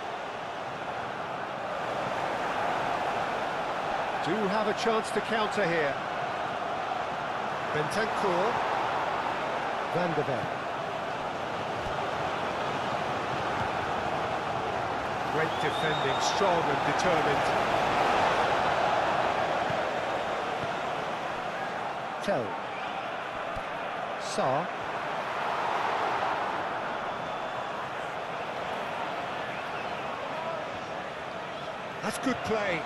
Do have a chance to counter here. Bentancur. Van der Ven. Great defending, strong and determined. Tell. Sarr. That's good play.